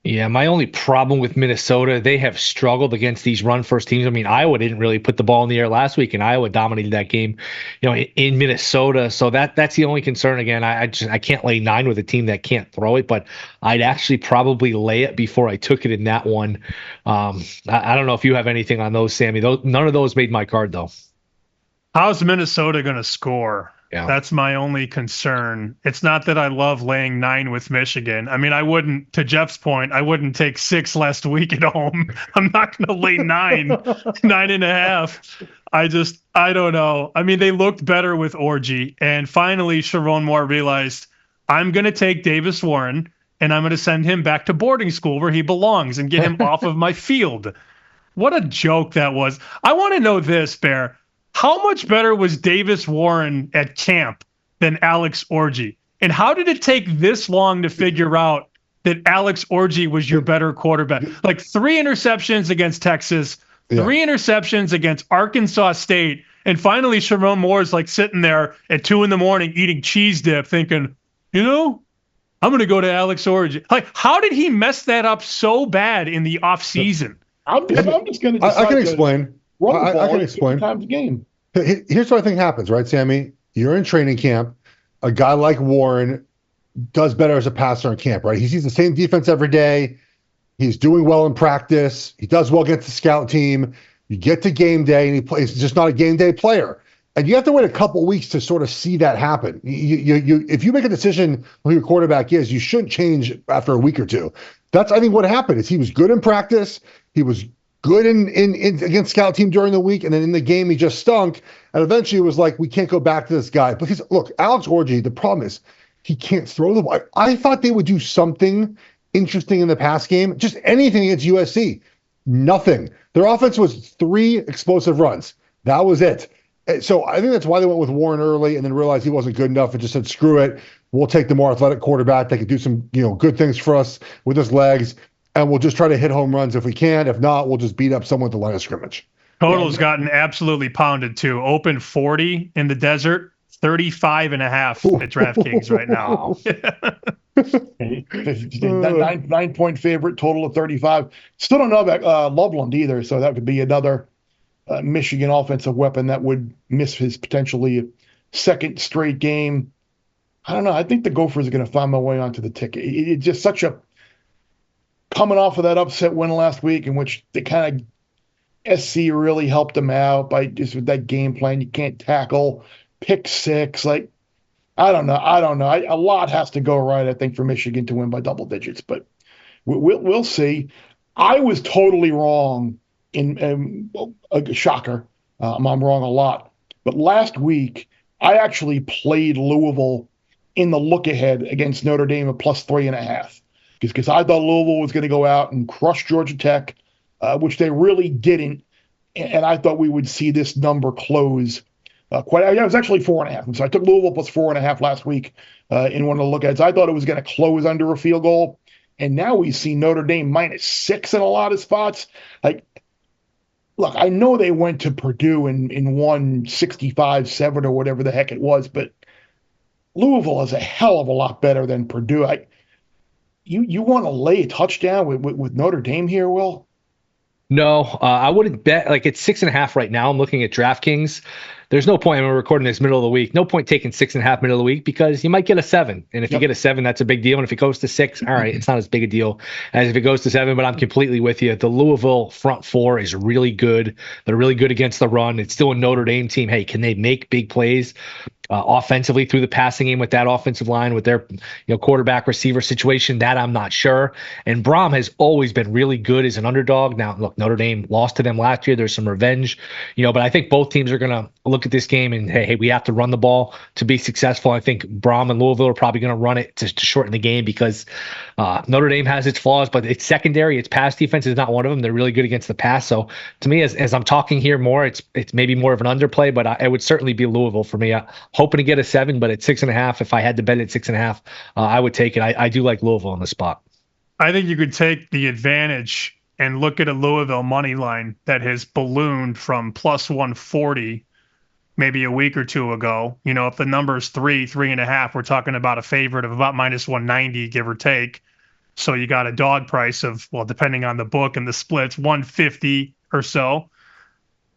Yeah, my only problem with Minnesota, they have struggled against these run-first teams. I mean, Iowa didn't really put the ball in the air last week, and Iowa dominated that game, in Minnesota. So that's the only concern. Again, I can't lay 9 with a team that can't throw it, but I'd actually probably lay it before I took it in that one. I don't know if you have anything on those, Sammy. None of those made my card, though.
How's Minnesota going to score?
Yeah.
That's my only concern. It's not that I love laying 9 with Michigan. I mean, I wouldn't, to Jeff's point, I wouldn't take 6 last week at home. I'm not going to lay 9.5. I don't know. I mean, they looked better with Orji. And finally, Sharon Moore realized, I'm going to take Davis Warren and I'm going to send him back to boarding school where he belongs and get him off of my field. What a joke that was. I want to know this, Bear. How much better was Davis Warren at camp than Alex Orji? And how did it take this long to figure out that Alex Orji was your better quarterback? Like 3 interceptions against Texas, 3 interceptions against Arkansas State, and finally Sharon Moore's like sitting there at 2 a.m. eating cheese dip thinking, I'm going to go to Alex Orji. Like, how did he mess that up so bad in the offseason?
I'm just going to decide
I can explain. I can explain.
Times a game.
Here's what I think happens, right, Sammy? You're in training camp. A guy like Warren does better as a passer in camp, right? He sees the same defense every day. He's doing well in practice. He does well against the scout team. You get to game day, and he plays. He's just not a game day player. And you have to wait a couple weeks to sort of see that happen. If you make a decision who your quarterback is, you shouldn't change after a week or two. That's, I think, what happened is he was good in practice. He was good in against scout team during the week, and then in the game he just stunk. And eventually it was like, we can't go back to this guy. Because look, Alex Orji, the problem is he can't throw the ball. I thought they would do something interesting in the pass game, just anything against USC. Nothing. Their offense was 3 explosive runs. That was it. So I think that's why they went with Warren early and then realized he wasn't good enough and just said, screw it. We'll take the more athletic quarterback that could do some good things for us with his legs. And we'll just try to hit home runs if we can. If not, we'll just beat up someone at the line of scrimmage.
Total's gotten absolutely pounded too. Open 40 in the desert, 35.5 at DraftKings right now.
9-point favorite, total of 35. Still don't know about Loveland either, so that could be another Michigan offensive weapon that would miss his potentially second straight game. I don't know. I think the Gophers are going to find my way onto the ticket. It's just such a coming off of that upset win last week in which they kind of SC really helped them out by just with that game plan. You can't tackle, pick 6. Like, I don't know. A lot has to go right, I think, for Michigan to win by double digits, but we'll see. I was totally wrong in a shocker. I'm wrong a lot, but last week I actually played Louisville in the look ahead against Notre Dame at plus 3.5. Because I thought Louisville was going to go out and crush Georgia Tech, which they really didn't. And I thought we would see this number close quite. It was actually 4.5. So I took Louisville plus 4.5 last week in one of the look-aheads. I thought it was going to close under a field goal. And now we see Notre Dame minus 6 in a lot of spots. Like, look, I know they went to Purdue and won 65-7 or whatever the heck it was, but Louisville is a hell of a lot better than Purdue. You want to lay a touchdown with Notre Dame here, Will?
No, I wouldn't bet. Like, it's 6.5 right now. I'm looking at DraftKings. there's no point. We're recording this middle of the week. No point taking 6.5 middle of the week because you might get a 7. And if you get a 7, that's a big deal. And if it goes to 6, all right, it's not as big a deal as if it goes to 7. But I'm completely with you. The Louisville front four is really good. They're really good against the run. It's still a Notre Dame team. Hey, can they make big plays offensively through the passing game with that offensive line, with their quarterback receiver situation? That I'm not sure. And Brom has always been really good as an underdog. Now, look, Notre Dame lost to them last year. There's some revenge, but I think both teams are going to look at this game and hey, we have to run the ball to be successful. I think Brom and Louisville are probably going to run it to shorten the game because Notre Dame has its flaws, but its secondary, its pass defense is not one of them. They're really good against the pass. So to me, as I'm talking here more, it's maybe more of an underplay, but it would certainly be Louisville for me. Hoping to get a 7, but at 6.5, if I had to bet at 6.5, I would take it. I do like Louisville on the spot.
I think you could take the advantage and look at a Louisville money line that has ballooned from plus 140 maybe a week or two ago. If the number's 3.5, we're talking about a favorite of about minus 190, give or take. So you got a dog price of, well, depending on the book and the splits, 150 or so.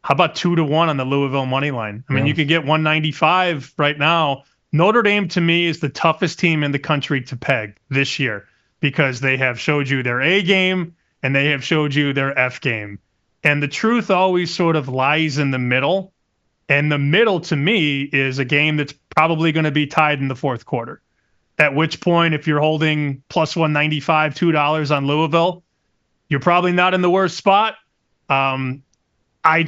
How about 2-1 on the Louisville money line? I mean, you can get 195 right now. Notre Dame, to me, is the toughest team in the country to peg this year because they have showed you their A game and they have showed you their F game. And the truth always sort of lies in the middle. And the middle, to me, is a game that's probably going to be tied in the fourth quarter. At which point, if you're holding plus 195, $2 on Louisville, you're probably not in the worst spot. I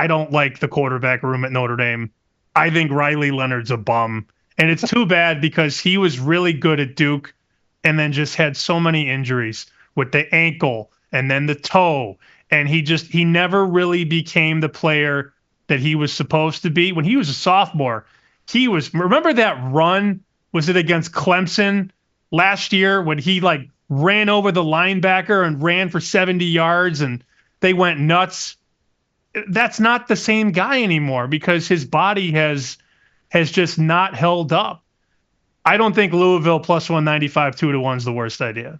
don't like the quarterback room at Notre Dame. I think Riley Leonard's a bum. And it's too bad because he was really good at Duke and then just had so many injuries with the ankle and then the toe. And he never really became the player that he was supposed to be. When he was a sophomore, remember that run? Was it against Clemson last year when he ran over the linebacker and ran for 70 yards and they went nuts? That's not the same guy anymore because his body has just not held up. I don't think Louisville plus 195, 2-1 is the worst idea.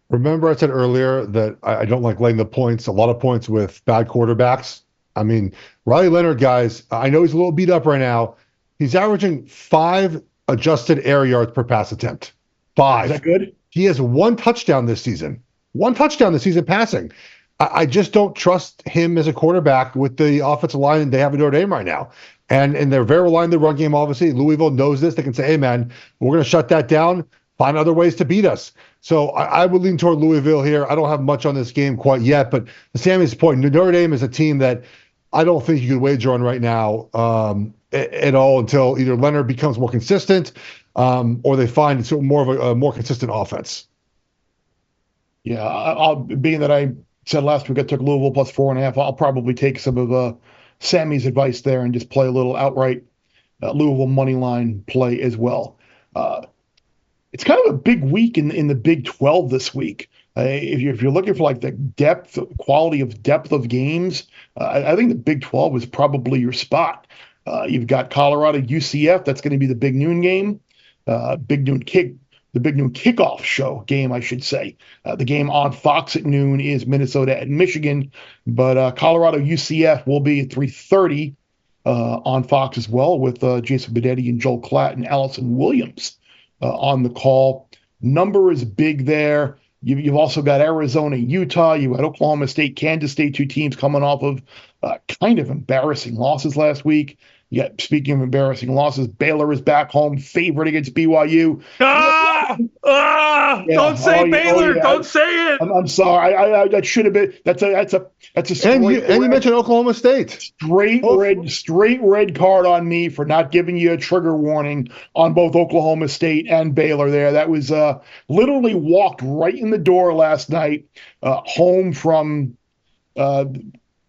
Remember I said earlier that I don't like laying a lot of points with bad quarterbacks. I mean, Riley Leonard, guys, I know he's a little beat up right now. He's averaging 5 adjusted air yards per pass attempt. 5.
Is that good?
He has 1 touchdown this season. 1 touchdown this season passing. I just don't trust him as a quarterback with the offensive line they have in Notre Dame right now. And they're very reliant on the run game, obviously. Louisville knows this. They can say, hey, man, we're going to shut that down, find other ways to beat us. So I would lean toward Louisville here. I don't have much on this game quite yet. But to Sammy's point, Notre Dame is a team that I don't think you could wager on right now at all until either Leonard becomes more consistent or they find more of a more consistent offense.
Yeah, being that I said last week I took Louisville plus 4.5. I'll probably take some of Sammy's advice there and just play a little outright Louisville money line play as well. It's kind of a big week in the Big 12 this week. If you're looking for the quality of depth of games, I think the Big 12 is probably your spot. You've got Colorado UCF. That's going to be the big noon game, the big noon kickoff show game, I should say. The game on Fox at noon is Minnesota and Michigan, but Colorado UCF will be at 3:30 on Fox as well with Jason Benetti and Joel Klatt and Allison Williams on the call. Number is big there. You've also got Arizona, Utah. You've got Oklahoma State, Kansas State, 2 teams coming off of kind of embarrassing losses last week. Speaking of embarrassing losses, Baylor is back home, favorite against BYU.
Don't say Baylor. Yeah. Don't say it.
I'm sorry. I that should have been. That's a straight
and you mentioned Oklahoma State.
Straight red card on me for not giving you a trigger warning on both Oklahoma State and Baylor. There, that was literally walked right in the door last night, home from.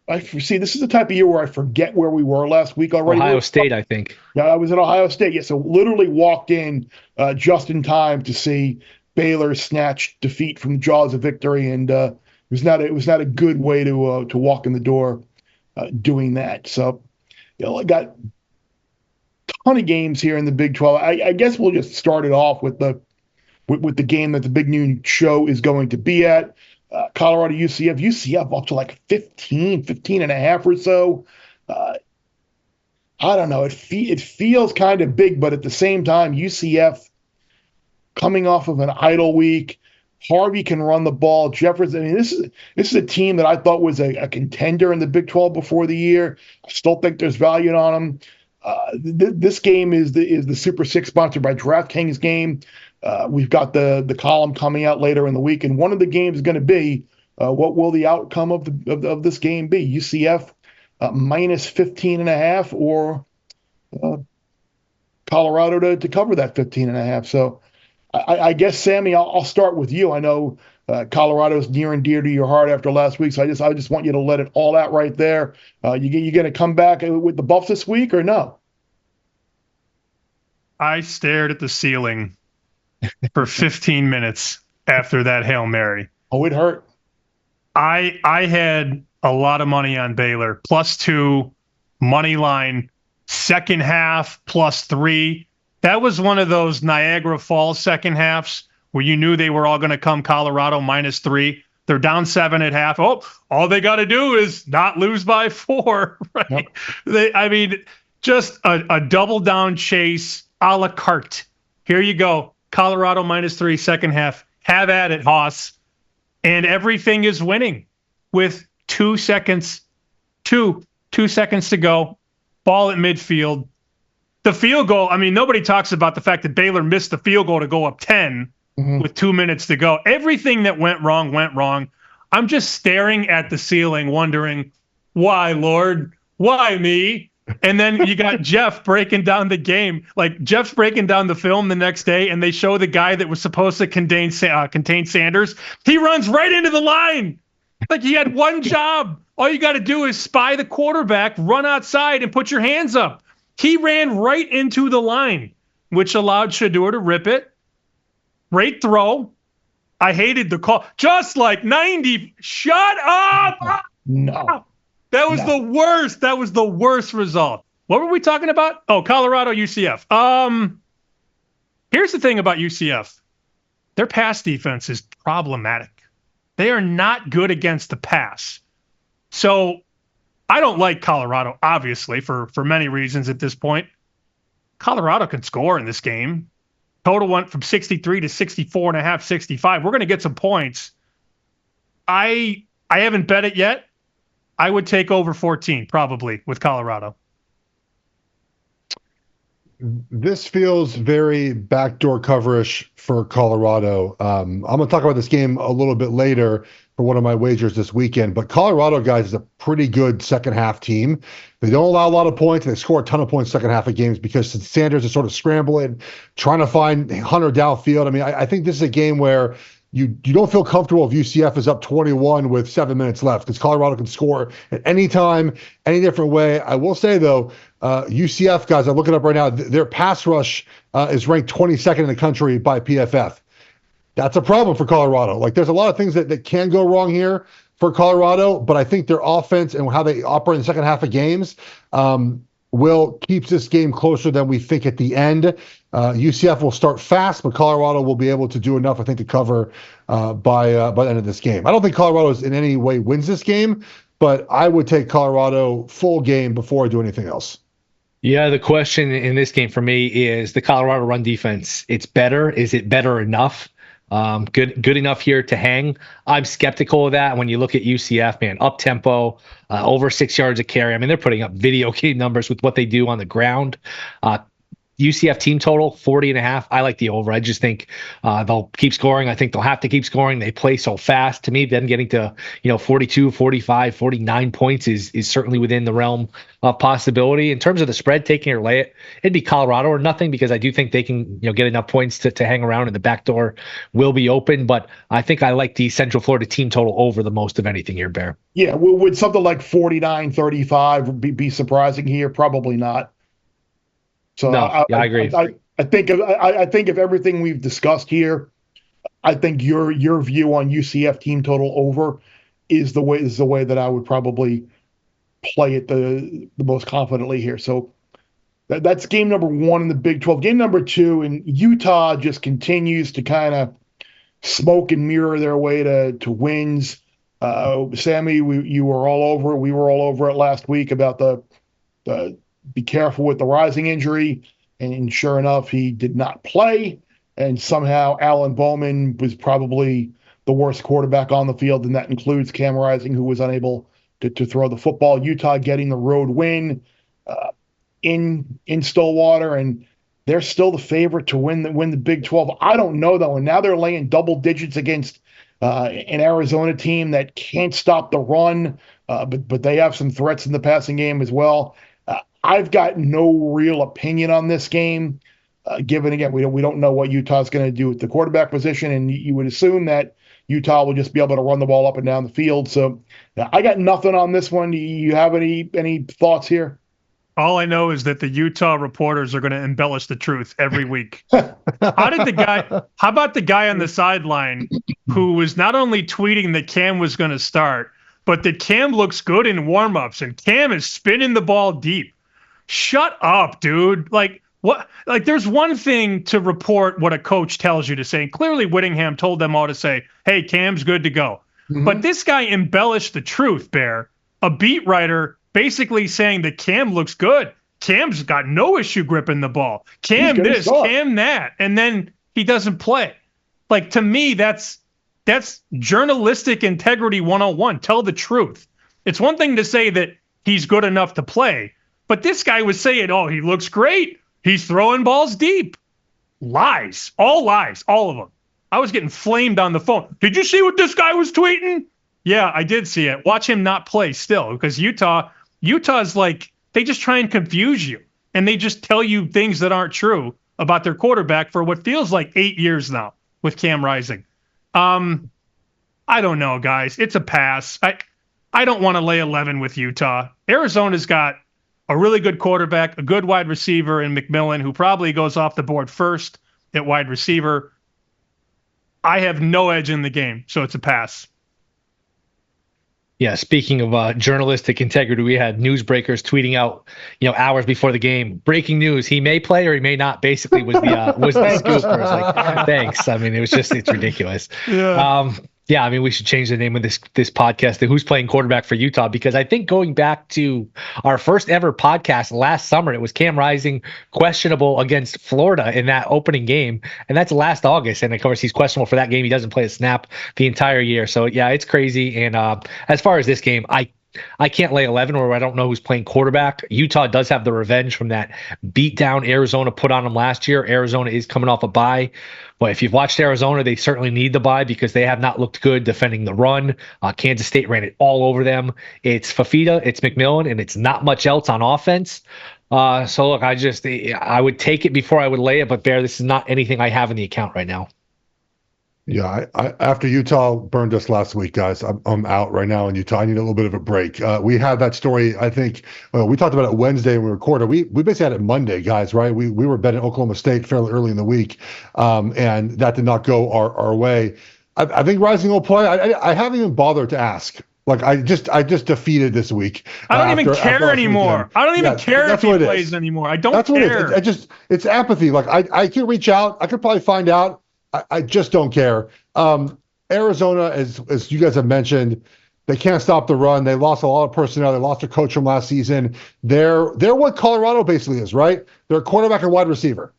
This is the type of year where I forget where we were last week already.
Ohio State, I think.
Yeah, I was at Ohio State. Yeah, so literally walked in just in time to see Baylor snatch defeat from the jaws of victory, and it was not a good way to walk in the door doing that. So, I got a ton of games here in the Big 12. I guess we'll just start it off with the game that the Big Noon show is going to be at. Colorado UCF up to 15 and a half or so. I don't know. It feels kind of big, but at the same time, UCF coming off of an idle week. Harvey can run the ball. Jefferson. I mean, this is a team that I thought was a contender in the Big 12 before the year. I still think there's value on them. This game is the Super Six sponsored by DraftKings game. We've got the column coming out later in the week, and one of the games is going to be what will the outcome of this game be? UCF minus 15.5 or Colorado to cover that 15.5. So I guess, Sammy, I'll start with you. I know Colorado's near and dear to your heart after last week, so I just want you to let it all out right there. You going to come back with the Buffs this week or no?
I stared at the ceiling for 15 minutes after that Hail Mary.
Oh, it hurt.
I had a lot of money on Baylor, +2, money line, second half, +3. That was one of those Niagara Falls second halves where you knew they were all going to come Colorado -3. They're down 7 at half. Oh, all they got to do is not lose by 4, right? Yep. Just a double down chase a la carte. Here you go. Colorado -3, second half. Have at it, Haas. And everything is winning with 2 seconds to go. Ball at midfield. The field goal, nobody talks about the fact that Baylor missed the field goal to go up 10 with 2 minutes to go. Everything that went wrong. I'm just staring at the ceiling wondering, why, Lord? Why me? And then you got Jeff breaking down the game. Like, Jeff's breaking down the film the next day, and they show the guy that was supposed to contain Sanders. He runs right into the line. Like, he had one job. All you got to do is spy the quarterback, run outside, and put your hands up. He ran right into the line, which allowed Shedeur to rip it. Great throw. I hated the call. Just like 90. Shut up!
No.
That was the worst. That was the worst result. What were we talking about? Oh, Colorado, UCF. Here's the thing about UCF. Their pass defense is problematic. They are not good against the pass. So I don't like Colorado, obviously, for many reasons at this point. Colorado can score in this game. Total went from 63 to 64.5, 65. We're going to get some points. I haven't bet it yet. I would take over 14, probably, with Colorado.
This feels very backdoor coverage for Colorado. I'm going to talk about this game a little bit later for one of my wagers this weekend. But Colorado, guys, is a pretty good second half team. They don't allow a lot of points. They score a ton of points second half of games because Sanders is sort of scrambling, trying to find Hunter downfield. I think this is a game where you don't feel comfortable if UCF is up 21 with 7 minutes left because Colorado can score at any time, any different way. I will say, though, UCF, guys, I'm looking up right now, their pass rush is ranked 22nd in the country by PFF. That's a problem for Colorado. Like, there's a lot of things that can go wrong here for Colorado, but I think their offense and how they operate in the second half of games will keep this game closer than we think at the end. UCF will start fast, but Colorado will be able to do enough, I think, to cover by the end of this game. I don't think Colorado in any way wins this game, but I would take Colorado full game before I do anything else.
Yeah, the question in this game for me is the Colorado run defense. It's better. Is it better enough? Good enough here to hang. I'm skeptical of that. When you look at UCF, man, up tempo, over 6 yards a carry. They're putting up video game numbers with what they do on the ground. UCF team total 40.5. I like the over. I just think they'll keep scoring. I think they'll have to keep scoring. They play so fast. To me, them getting to 42, 45, 49 points is certainly within the realm of possibility. In terms of the spread, taking or lay it, it'd be Colorado or nothing because I do think they can get enough points to hang around and the back door will be open. But I think I like the Central Florida team total over the most of anything here, Bear.
Yeah, would something like 49-35 be surprising here? Probably not. So
no, I agree.
I think of everything we've discussed here, I think your view on UCF team total over is the way that I would probably play it the most confidently here. So that's game number 1 in the Big 12. Game number 2, and Utah just continues to kind of smoke and mirror their way to wins. Sammy, you were all over it. We were all over it last week about the be careful with the rising injury. And sure enough, he did not play. And somehow Alan Bowman was probably the worst quarterback on the field, and that includes Cam Rising, who was unable to throw the football. Utah getting the road win in Stillwater, and they're still the favorite to win the Big 12. I don't know, though, and now they're laying double digits against an Arizona team that can't stop the run, but they have some threats in the passing game as well. I've got no real opinion on this game, given, again, we don't know what Utah's going to do with the quarterback position, and you would assume that Utah will just be able to run the ball up and down the field. So I got nothing on this one. Do you have any thoughts here?
All I know is that the Utah reporters are going to embellish the truth every week. How about the guy on the sideline who was not only tweeting that Cam was going to start, but that Cam looks good in warmups and Cam is spinning the ball deep? Shut up, dude. Like, what? Like, there's one thing to report what a coach tells you to say. And clearly Whittingham told them all to say, hey, Cam's good to go. Mm-hmm. But this guy embellished the truth, Bear. A beat writer basically saying that Cam looks good. Cam's got no issue gripping the ball. Cam this, Cam that. And then he doesn't play. Like, to me, that's journalistic integrity 101. Tell the truth. It's one thing to say that he's good enough to play, but this guy was saying, oh, he looks great. He's throwing balls deep. Lies. All of them. I was getting flamed on the phone. Did you see what this guy was tweeting? Yeah, I did see it. Watch him not play still, because Utah's like, they just try and confuse you, and they just tell you things that aren't true about their quarterback for what feels like 8 years now with Cam Rising. I don't know, guys. It's a pass. I don't want to lay 11 with Utah. Arizona's got a really good quarterback, a good wide receiver in McMillan, who probably goes off the board first at wide receiver. I have no edge in the game, so it's a pass.
Yeah, speaking of journalistic integrity, we had newsbreakers tweeting out, hours before the game, breaking news: he may play or he may not. Basically, was the scoop. I was like, thanks. I mean, it's ridiculous. Yeah. Yeah, I mean, we should change the name of this podcast to Who's Playing Quarterback for Utah, because I think going back to our first ever podcast last summer, it was Cam Rising questionable against Florida in that opening game, and that's last August. And of course, he's questionable for that game. He doesn't play a snap the entire year. So yeah, it's crazy. And as far as this game, I can't lay 11, or I don't know who's playing quarterback. Utah does have the revenge from that beatdown Arizona put on them last year. Arizona is coming off a bye. But if you've watched Arizona, they certainly need the bye because they have not looked good defending the run. Kansas State ran it all over them. It's Fafita, it's McMillan, and it's not much else on offense. So look, I would take it before I would lay it, but Bear, this is not anything I have in the account right now.
Yeah, I after Utah burned us last week, guys, I'm out right now in Utah. I need a little bit of a break. We had that story, I think, we talked about it Wednesday when we recorded. We basically had it Monday, guys, right? We were betting Oklahoma State fairly early in the week, and that did not go our way. I think Rising will play. I haven't even bothered to ask. Like, I just defeated this week.
I don't even care anymore. I don't even care if he plays anymore. I don't care.
That's what it is. It's apathy. Like, I can reach out. I could probably find out. I just don't care. Arizona, as you guys have mentioned, they can't stop the run. They lost a lot of personnel. They lost their coach from last season. They're what Colorado basically is, right? They're a quarterback and wide receiver.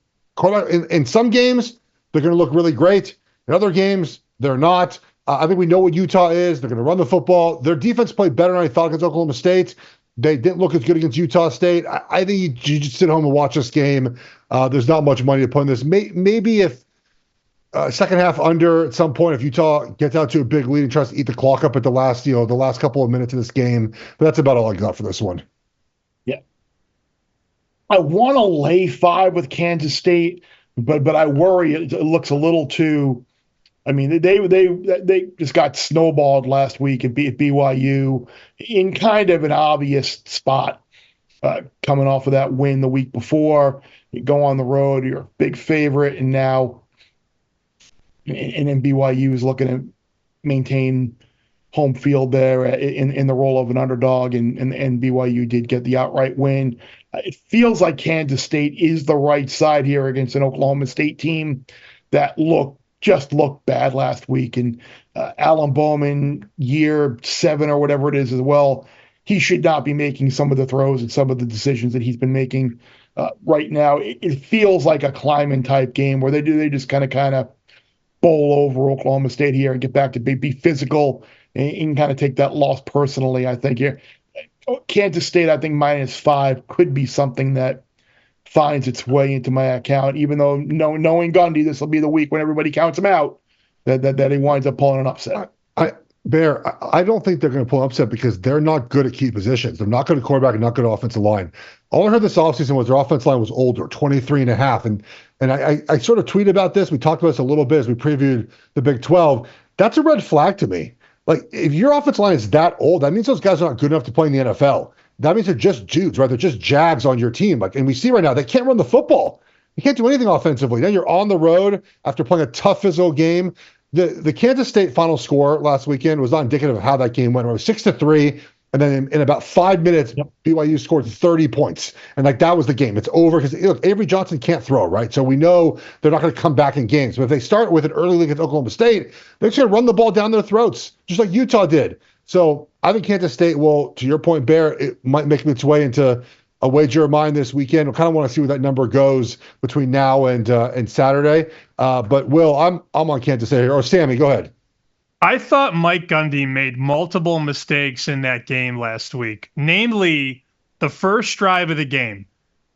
In some games, they're going to look really great. In other games, they're not. I think we know what Utah is. They're going to run the football. Their defense played better than I thought against Oklahoma State. They didn't look as good against Utah State. I think you just sit home and watch this game. There's not much money to put in this. Maybe if second half under at some point, if Utah gets out to a big lead and tries to eat the clock up at the last couple of minutes of this game. But that's about all I got for this one.
Yeah. I want to lay 5 with Kansas State, but I worry it looks a little too. I mean, they just got snowballed last week at BYU in kind of an obvious spot, coming off of that win the week before. You go on the road, you're a big favorite, and now. And then BYU is looking to maintain home field there in the role of an underdog, and BYU did get the outright win. It feels like Kansas State is the right side here against an Oklahoma State team that looked bad last week. And Alan Bowman, year 7 or whatever it is as well, he should not be making some of the throws and some of the decisions that he's been making right now. It feels like a Kleiman type game where they just kind of bowl over Oklahoma State here and get back to be physical and kind of take that loss personally. I think here, Kansas State, I think -5 could be something that finds its way into my account, even though knowing Gundy, this will be the week when everybody counts him out, that he winds up pulling an upset.
Bear, I don't think they're going to pull an upset because they're not good at key positions. They're not good at quarterback and not good at offensive line. All I heard this offseason was their offensive line was older, 23.5. And I sort of tweeted about this. We talked about this a little bit as we previewed the Big 12. That's a red flag to me. Like, if your offensive line is that old, that means those guys are not good enough to play in the NFL. That means they're just dudes, right? They're just jags on your team. Like, and we see right now, they can't run the football. You can't do anything offensively. Then you're on the road after playing a tough physical game. The Kansas State final score last weekend was not indicative of how that game went. It was 6-3, and then in about 5 minutes, BYU scored 30 points, and like that was the game. It's over because look, Avery Johnson can't throw, right? So we know they're not going to come back in games. But if they start with an early league against Oklahoma State, they're just going to run the ball down their throats, just like Utah did. So I think Kansas State will, to your point, Bear, it might make its way into a wager of mine this weekend. I kind of want to see where that number goes between now and Saturday. But Will, I'm on Kansas State here. Or Sammy, go ahead.
I thought Mike Gundy made multiple mistakes in that game last week, namely the first drive of the game.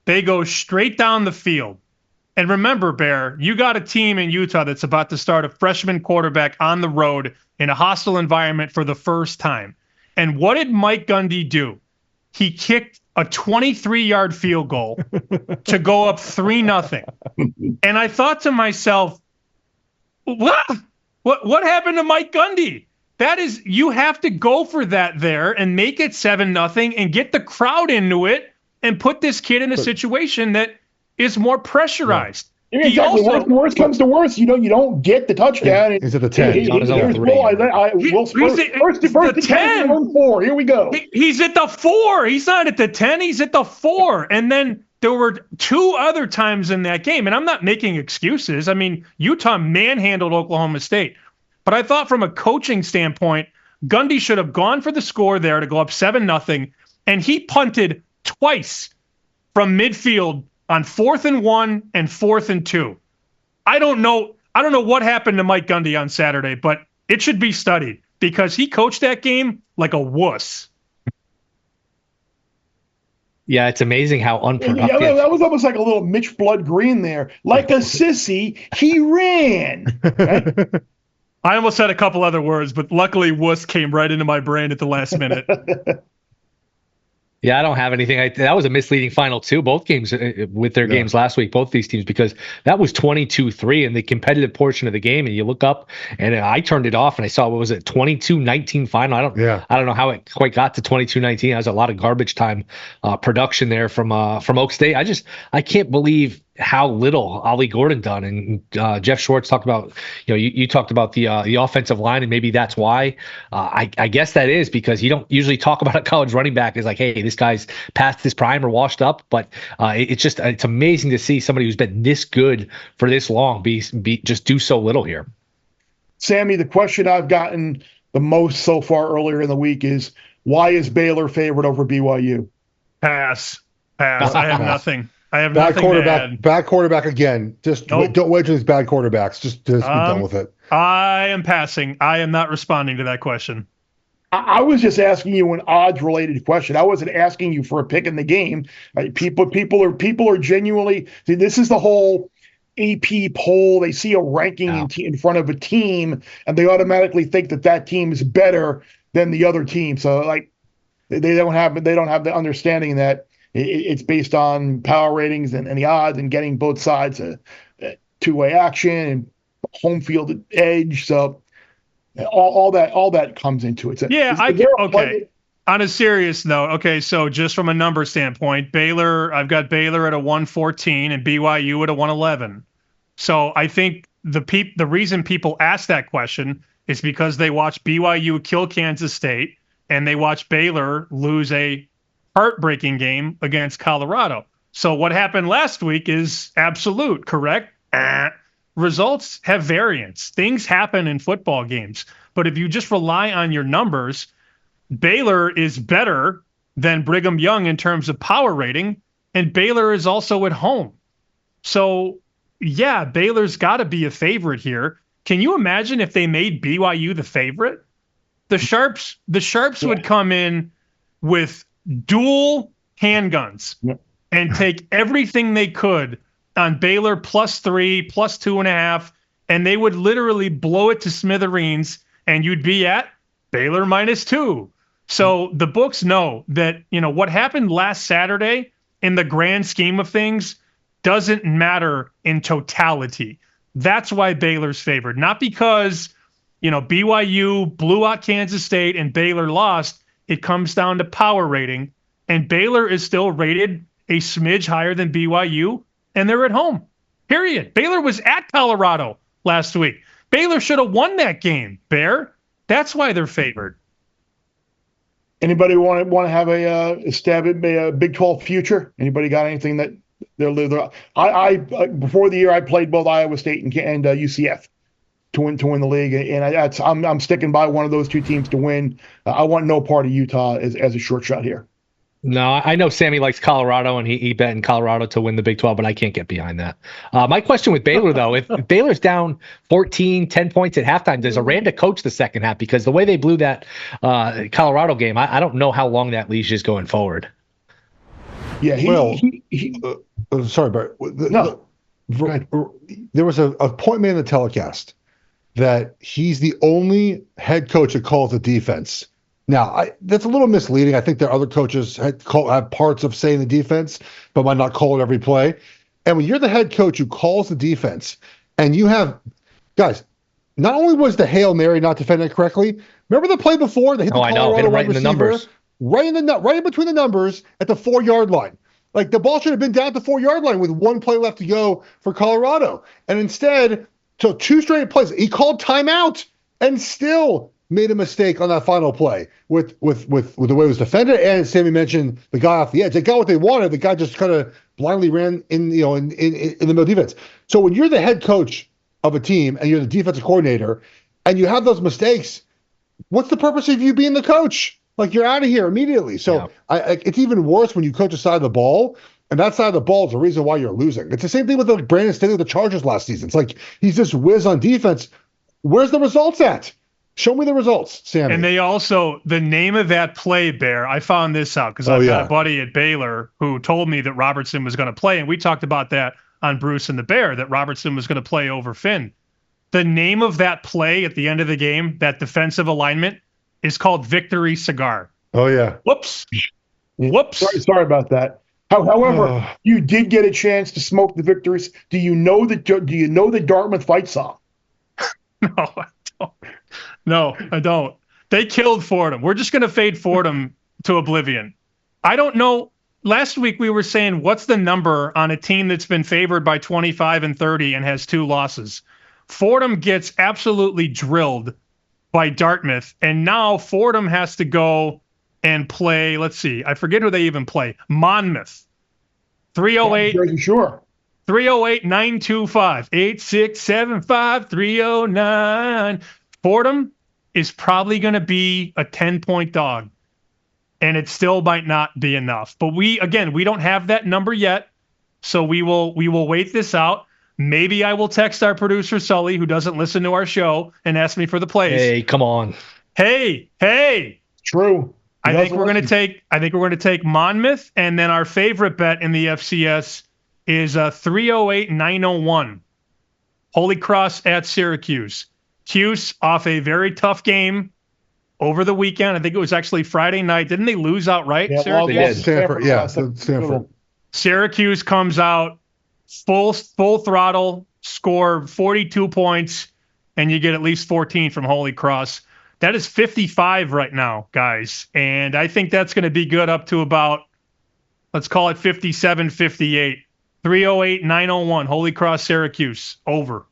They go straight down the field. And remember, Bear, you got a team in Utah that's about to start a freshman quarterback on the road in a hostile environment for the first time. And what did Mike Gundy do? He kicked a 23-yard field goal to go up 3-0. And I thought to myself, what happened to Mike Gundy? That is, you have to go for that there and make it 7-0 and get the crowd into it and put this kid in a situation that is more pressurized.
Yeah, exactly. Worst comes to worst, you don't get the touchdown.
He's at the 10.
He's at the 10. 4. Here we go.
He's at the 4. He's not at the 10. He's at the 4. And then there were 2 other times in that game, and I'm not making excuses. I mean, Utah manhandled Oklahoma State. But I thought from a coaching standpoint, Gundy should have gone for the score there to go up 7-0, and he punted twice from midfield on 4th and 1 and 4th and 2. I don't know what happened to Mike Gundy on Saturday, but it should be studied because he coached that game like a wuss.
Yeah, it's amazing how unproductive.
Yeah, that was almost like a little Mitch Blood Green there. Like a sissy, he ran. Right?
I almost said a couple other words, but luckily wuss came right into my brain at the last minute.
Yeah, I don't have anything. That was a misleading final too. Both games with their games last week, both these teams, because that was 22-3 in the competitive portion of the game. And you look up, and I turned it off, and I saw, what was it, 22-19 final. I don't know how it quite got to 22-19. That was a lot of garbage time production there from Oak State. I can't believe how little Ollie Gordon done. And Geoff Schwartz talked about, you talked about the offensive line, and maybe that's why. I guess that is because you don't usually talk about a college running back as like, hey, this guy's past his prime or washed up. But it's amazing to see somebody who's been this good for this long be just do so little here.
Sammy, the question I've gotten the most so far earlier in the week is, why is Baylor favored over BYU?
Pass. I have nothing. I have
bad
nothing
quarterback.
to add.
Bad quarterback again. Just don't wager these bad quarterbacks. Just be done with it.
I am passing. I am not responding to that question.
I was just asking you an odds-related question. I wasn't asking you for a pick in the game. People are genuinely. This is the whole AP poll. They see a ranking in front of a team, and they automatically think that team is better than the other team. So like they don't have the understanding that it's based on power ratings and the odds and getting both sides a two-way action and home field edge. So all that comes into it. So
okay. On a serious note, okay, so just from a number standpoint, I've got Baylor at a 114 and BYU at a 111. So I think the reason people ask that question is because they watch BYU kill Kansas State and they watch Baylor lose a heartbreaking game against Colorado. So what happened last week is absolute, correct? Results have variance. Things happen in football games. But if you just rely on your numbers, Baylor is better than Brigham Young in terms of power rating, and Baylor is also at home. So, yeah, Baylor's got to be a favorite here. Can you imagine if they made BYU the favorite? The Sharps would come in with dual handguns and take everything they could on Baylor +3, +2.5, and they would literally blow it to smithereens, and you'd be at Baylor -2. So the books know that, what happened last Saturday in the grand scheme of things doesn't matter in totality. That's why Baylor's favored, not because, BYU blew out Kansas State and Baylor lost. It comes down to power rating, and Baylor is still rated a smidge higher than BYU, and they're at home. Period. Baylor was at Colorado last week. Baylor should have won that game, Bear. That's why they're favored.
Anybody want to have a stab at a Big 12 future? Anybody got anything that they're I before the year I played both Iowa State and UCF to win the league, and I'm sticking by one of those two teams to win. I want no part of Utah as a short shot here.
No, I know Sammy likes Colorado, and he bet in Colorado to win the Big 12, but I can't get behind that. My question with Baylor, though, if Baylor's down 10 points at halftime, does Aranda coach the second half? Because the way they blew that Colorado game, I don't know how long that leash is going forward.
Yeah,
sorry, Bart.
No.
There was a point made in the telecast that he's the only head coach that calls the defense. Now, that's a little misleading. I think there are other coaches have parts of saying the defense, but might not call it every play. And when you're the head coach who calls the defense, and you have guys, not only was the Hail Mary not defended correctly, remember the play before? They hit the Colorado
hit it right
wide
in the
receiver,
numbers.
right in between the numbers at the 4-yard line. Like, the ball should have been down at the 4-yard line with one play left to go for Colorado. And instead, so 2 straight plays, he called timeout and still made a mistake on that final play with the way it was defended. And Sammy mentioned the guy off the edge. They got what they wanted. The guy just kind of blindly ran in the middle defense. So when you're the head coach of a team and you're the defensive coordinator and you have those mistakes, what's the purpose of you being the coach? Like, you're out of here immediately. So it's even worse when you coach a side of the ball, and that side of the ball is the reason why you're losing. It's the same thing with Brandon Staley with the Chargers last season. It's like he's just whiz on defense. Where's the results at? Show me the results, Sammy.
And they also, the name of that play, Bear, I found this out because I've got a buddy at Baylor who told me that Robertson was going to play, and we talked about that on Bruce and the Bear, that Robertson was going to play over Finn. The name of that play at the end of the game, that defensive alignment, is called Victory Cigar.
Oh, yeah.
Whoops.
Sorry about that. However, you did get a chance to smoke the victories. Do you know the Dartmouth fight song?
No, I don't. No, I don't. They killed Fordham. We're just going to fade Fordham to oblivion. I don't know. Last week we were saying, what's the number on a team that's been favored by 25 and 30 and has 2 losses? Fordham gets absolutely drilled by Dartmouth, and now Fordham has to go and play, let's see, I forget who they even play, Monmouth. 308.
Sure.
308-925-8675-309. Fordham is probably going to be a 10-point dog, and it still might not be enough. But we don't have that number yet, so we will wait this out. Maybe I will text our producer Sully, who doesn't listen to our show, and ask me for the plays.
Hey, come on.
Hey.
True.
I think we're going to take Monmouth, and then our favorite bet in the FCS is 308-901. Holy Cross at Syracuse. Cuse off a very tough game over the weekend. I think it was actually Friday night. Didn't they lose outright?
Yeah,
Syracuse?
Stanford.
Syracuse comes out full throttle, score 42 points, and you get at least 14 from Holy Cross. That is 55 right now, guys. And I think that's going to be good up to about, let's call it 57, 58. 308-901, Holy Cross, Syracuse, over.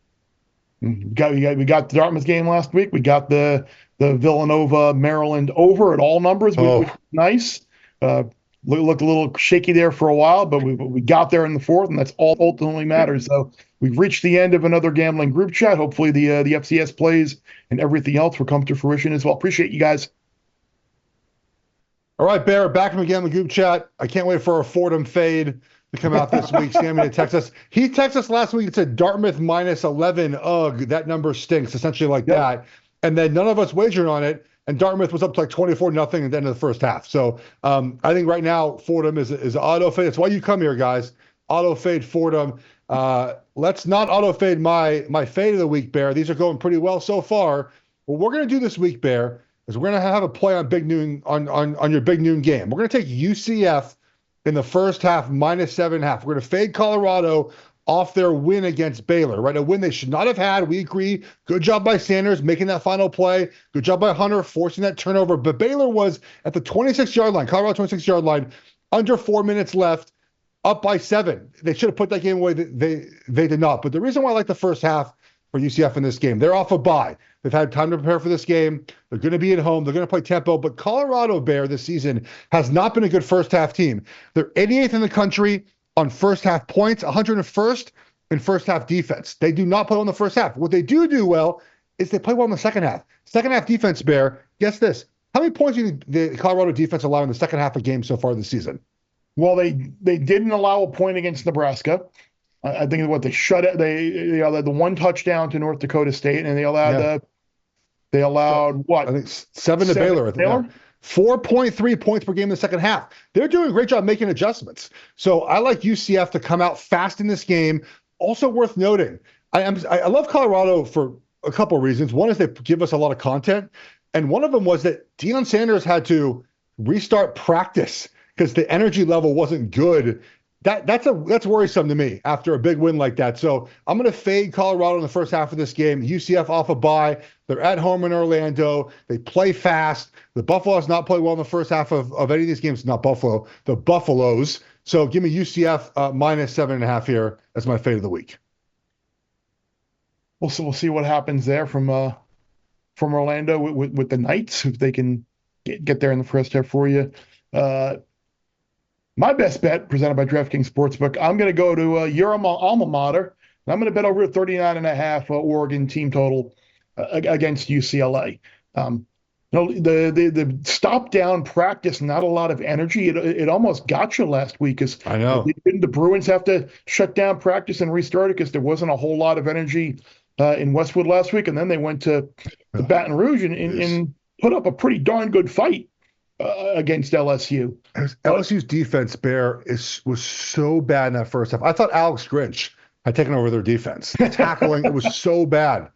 We got the Dartmouth game last week. We got the Villanova, Maryland over at all numbers, which was nice. Looked a little shaky there for a while, but we got there in the fourth, and that's all ultimately matters. So we've reached the end of another gambling group chat. Hopefully the FCS plays and everything else will come to fruition as well. Appreciate you guys.
All right, Bear, back him again in the group chat. I can't wait for our Fordham fade to come out this week. Sammy to text us. He texted us last week and said Dartmouth -11. Ugh, that number stinks, essentially like that. And then none of us wagered on it. And Dartmouth was up to like 24-0 at the end of the first half. So I think right now Fordham is auto fade. That's why you come here, guys. Auto fade Fordham. Let's not auto fade my fade of the week, Bear. These are going pretty well so far. What we're going to do this week, Bear, is we're going to have a play on big noon on your big noon game. We're going to take UCF in the first half -7.5. We're going to fade Colorado off their win against Baylor, right? A win they should not have had. We agree. Good job by Sanders making that final play. Good job by Hunter forcing that turnover. But Baylor was at the 26-yard line, Colorado 26-yard line, under 4 minutes left, up by 7. They should have put that game away. They did not. But the reason why I like the first half for UCF in this game, they're off a bye. They've had time to prepare for this game. They're going to be at home. They're going to play tempo. But Colorado Bear this season has not been a good first half team. They're 88th in the country on first half points, 101st in first half defense. They do not play well in the first half. What they do well is they play well in the second half. Second half defense, Bear, guess this. How many points do the Colorado defense allow in the second half of games so far this season?
Well, they didn't allow a point against Nebraska. I think what they shut it. They allowed the one touchdown to North Dakota State, and they allowed what?
I think 7 to Baylor. 4.3 points per game in the second half. They're doing a great job making adjustments. So I like UCF to come out fast in this game. Also worth noting, I love Colorado for a couple of reasons. One is they give us a lot of content, and one of them was that Deion Sanders had to restart practice because the energy level wasn't good. That's worrisome to me after a big win like that. So I'm going to fade Colorado in the first half of this game. UCF off a bye. They're at home in Orlando. They play fast. The Buffalo has not played well in the first half of any of these games. Not Buffalo, the Buffaloes. So give me UCF -7.5 here as my fade of the week.
We'll see what happens there from Orlando with the Knights, if they can get there in the first half for you. My best bet, presented by DraftKings Sportsbook, I'm going to go to your alma mater, and I'm going to bet over 39.5 Oregon team total against UCLA. The stop down practice, not a lot of energy. It almost got you last week.
I know.
Didn't the Bruins have to shut down practice and restart it because there wasn't a whole lot of energy in Westwood last week? And then they went to Baton Rouge and put up a pretty darn good fight against LSU.
LSU's defense, Bear, was so bad in that first half. I thought Alex Grinch had taken over their defense. Tackling, it was so bad.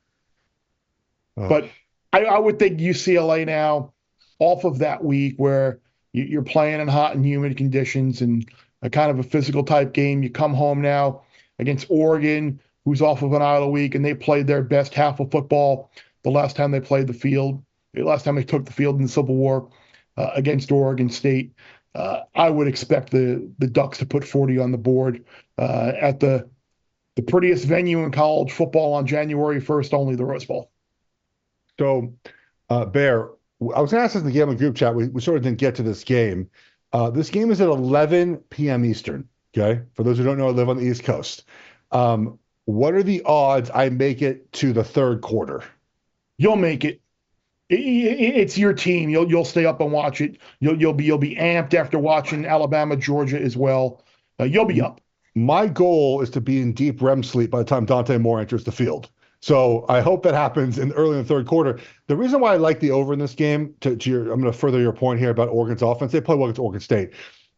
But I would think UCLA now, off of that week where you're playing in hot and humid conditions and a kind of a physical type game, you come home now against Oregon, who's off of an idle week, and they played their best half of football the last time they played the field, the last time they took the field in the Civil War against Oregon State. I would expect the Ducks to put 40 on the board at the prettiest venue in college football on January 1st, only the Rose Bowl.
So, Bear, I was going to ask this in the gambling group chat. We sort of didn't get to this game. This game is at 11 p.m. Eastern, okay? For those who don't know, I live on the East Coast. What are the odds I make it to the third quarter?
You'll make it. It's your team. You'll stay up and watch it. You'll be amped after watching Alabama, Georgia as well. You'll be up.
My goal is to be in deep REM sleep by the time Dante Moore enters the field. So I hope that happens early in the third quarter. The reason why I like the over in this game, I'm going to further your point here about Oregon's offense. They play well against Oregon State.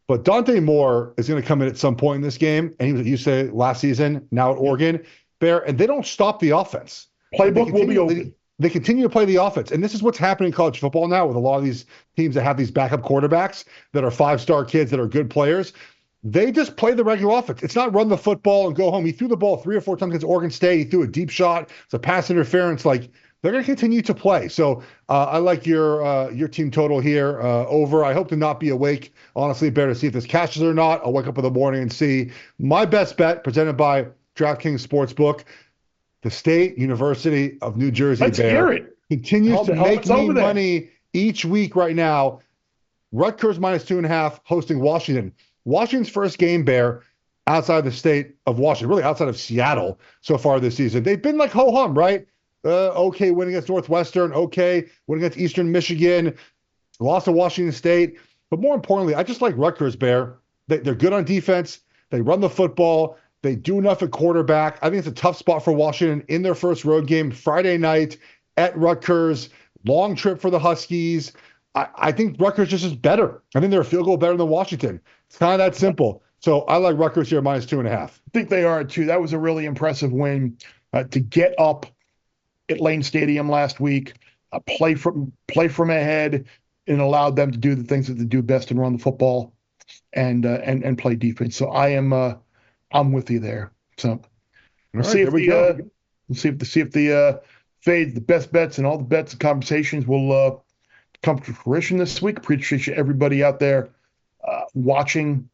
But Dante Moore is going to come in at some point in this game, and he was at UCLA last season, now at Oregon. Bear, and they don't stop the offense.
Playbook will be open.
They continue to play the offense. And this is what's happening in college football now with a lot of these teams that have these backup quarterbacks that are five-star kids that are good players. They just play the regular offense. It's not run the football and go home. He threw the ball 3 or 4 times against Oregon State. He threw a deep shot. It's a pass interference. Like, they're going to continue to play. So I like your team total here over. I hope to not be awake, honestly, Bear, to see if this catches or not. I'll wake up in the morning and see. My best bet, presented by DraftKings Sportsbook, the State University of New Jersey,
Let's
Bear,
hear it.
continues to make me money each week right now. Rutgers -2.5 hosting Washington. Washington's first game, Bear, outside the state of Washington, really outside of Seattle so far this season. They've been like ho-hum, right? Okay, win against Northwestern. Okay, win against Eastern Michigan. Lost to Washington State. But more importantly, I just like Rutgers, Bear. They're good on defense. They run the football. They do enough at quarterback. I think it's a tough spot for Washington in their first road game Friday night at Rutgers. Long trip for the Huskies. I think Rutgers just is better. I think they're a field goal better than Washington. It's kind of that simple. So I like Rutgers here minus 2.5.
I think they are too. That was a really impressive win to get up at Lane Stadium last week, play from ahead, and allowed them to do the things that they do best and run the football and play defense. So I'm with you there. So we'll see if the fade, the best bets and all the bets and conversations will come to fruition this week. Appreciate everybody out there watching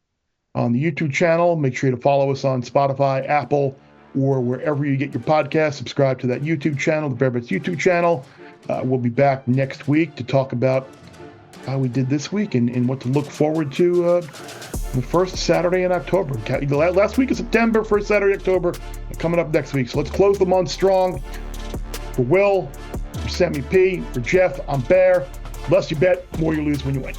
on the YouTube channel. Make sure to follow us on Spotify, Apple, or wherever you get your podcast. Subscribe to that YouTube channel, the Bear Bets YouTube channel. We'll be back next week to talk about how we did this week and what to look forward to the first Saturday in October. The last week of September, first Saturday in October, coming up next week. So let's close the month strong. For Will, for Sammy P, for Jeff, I'm Bear. Less you bet, more you lose when you win.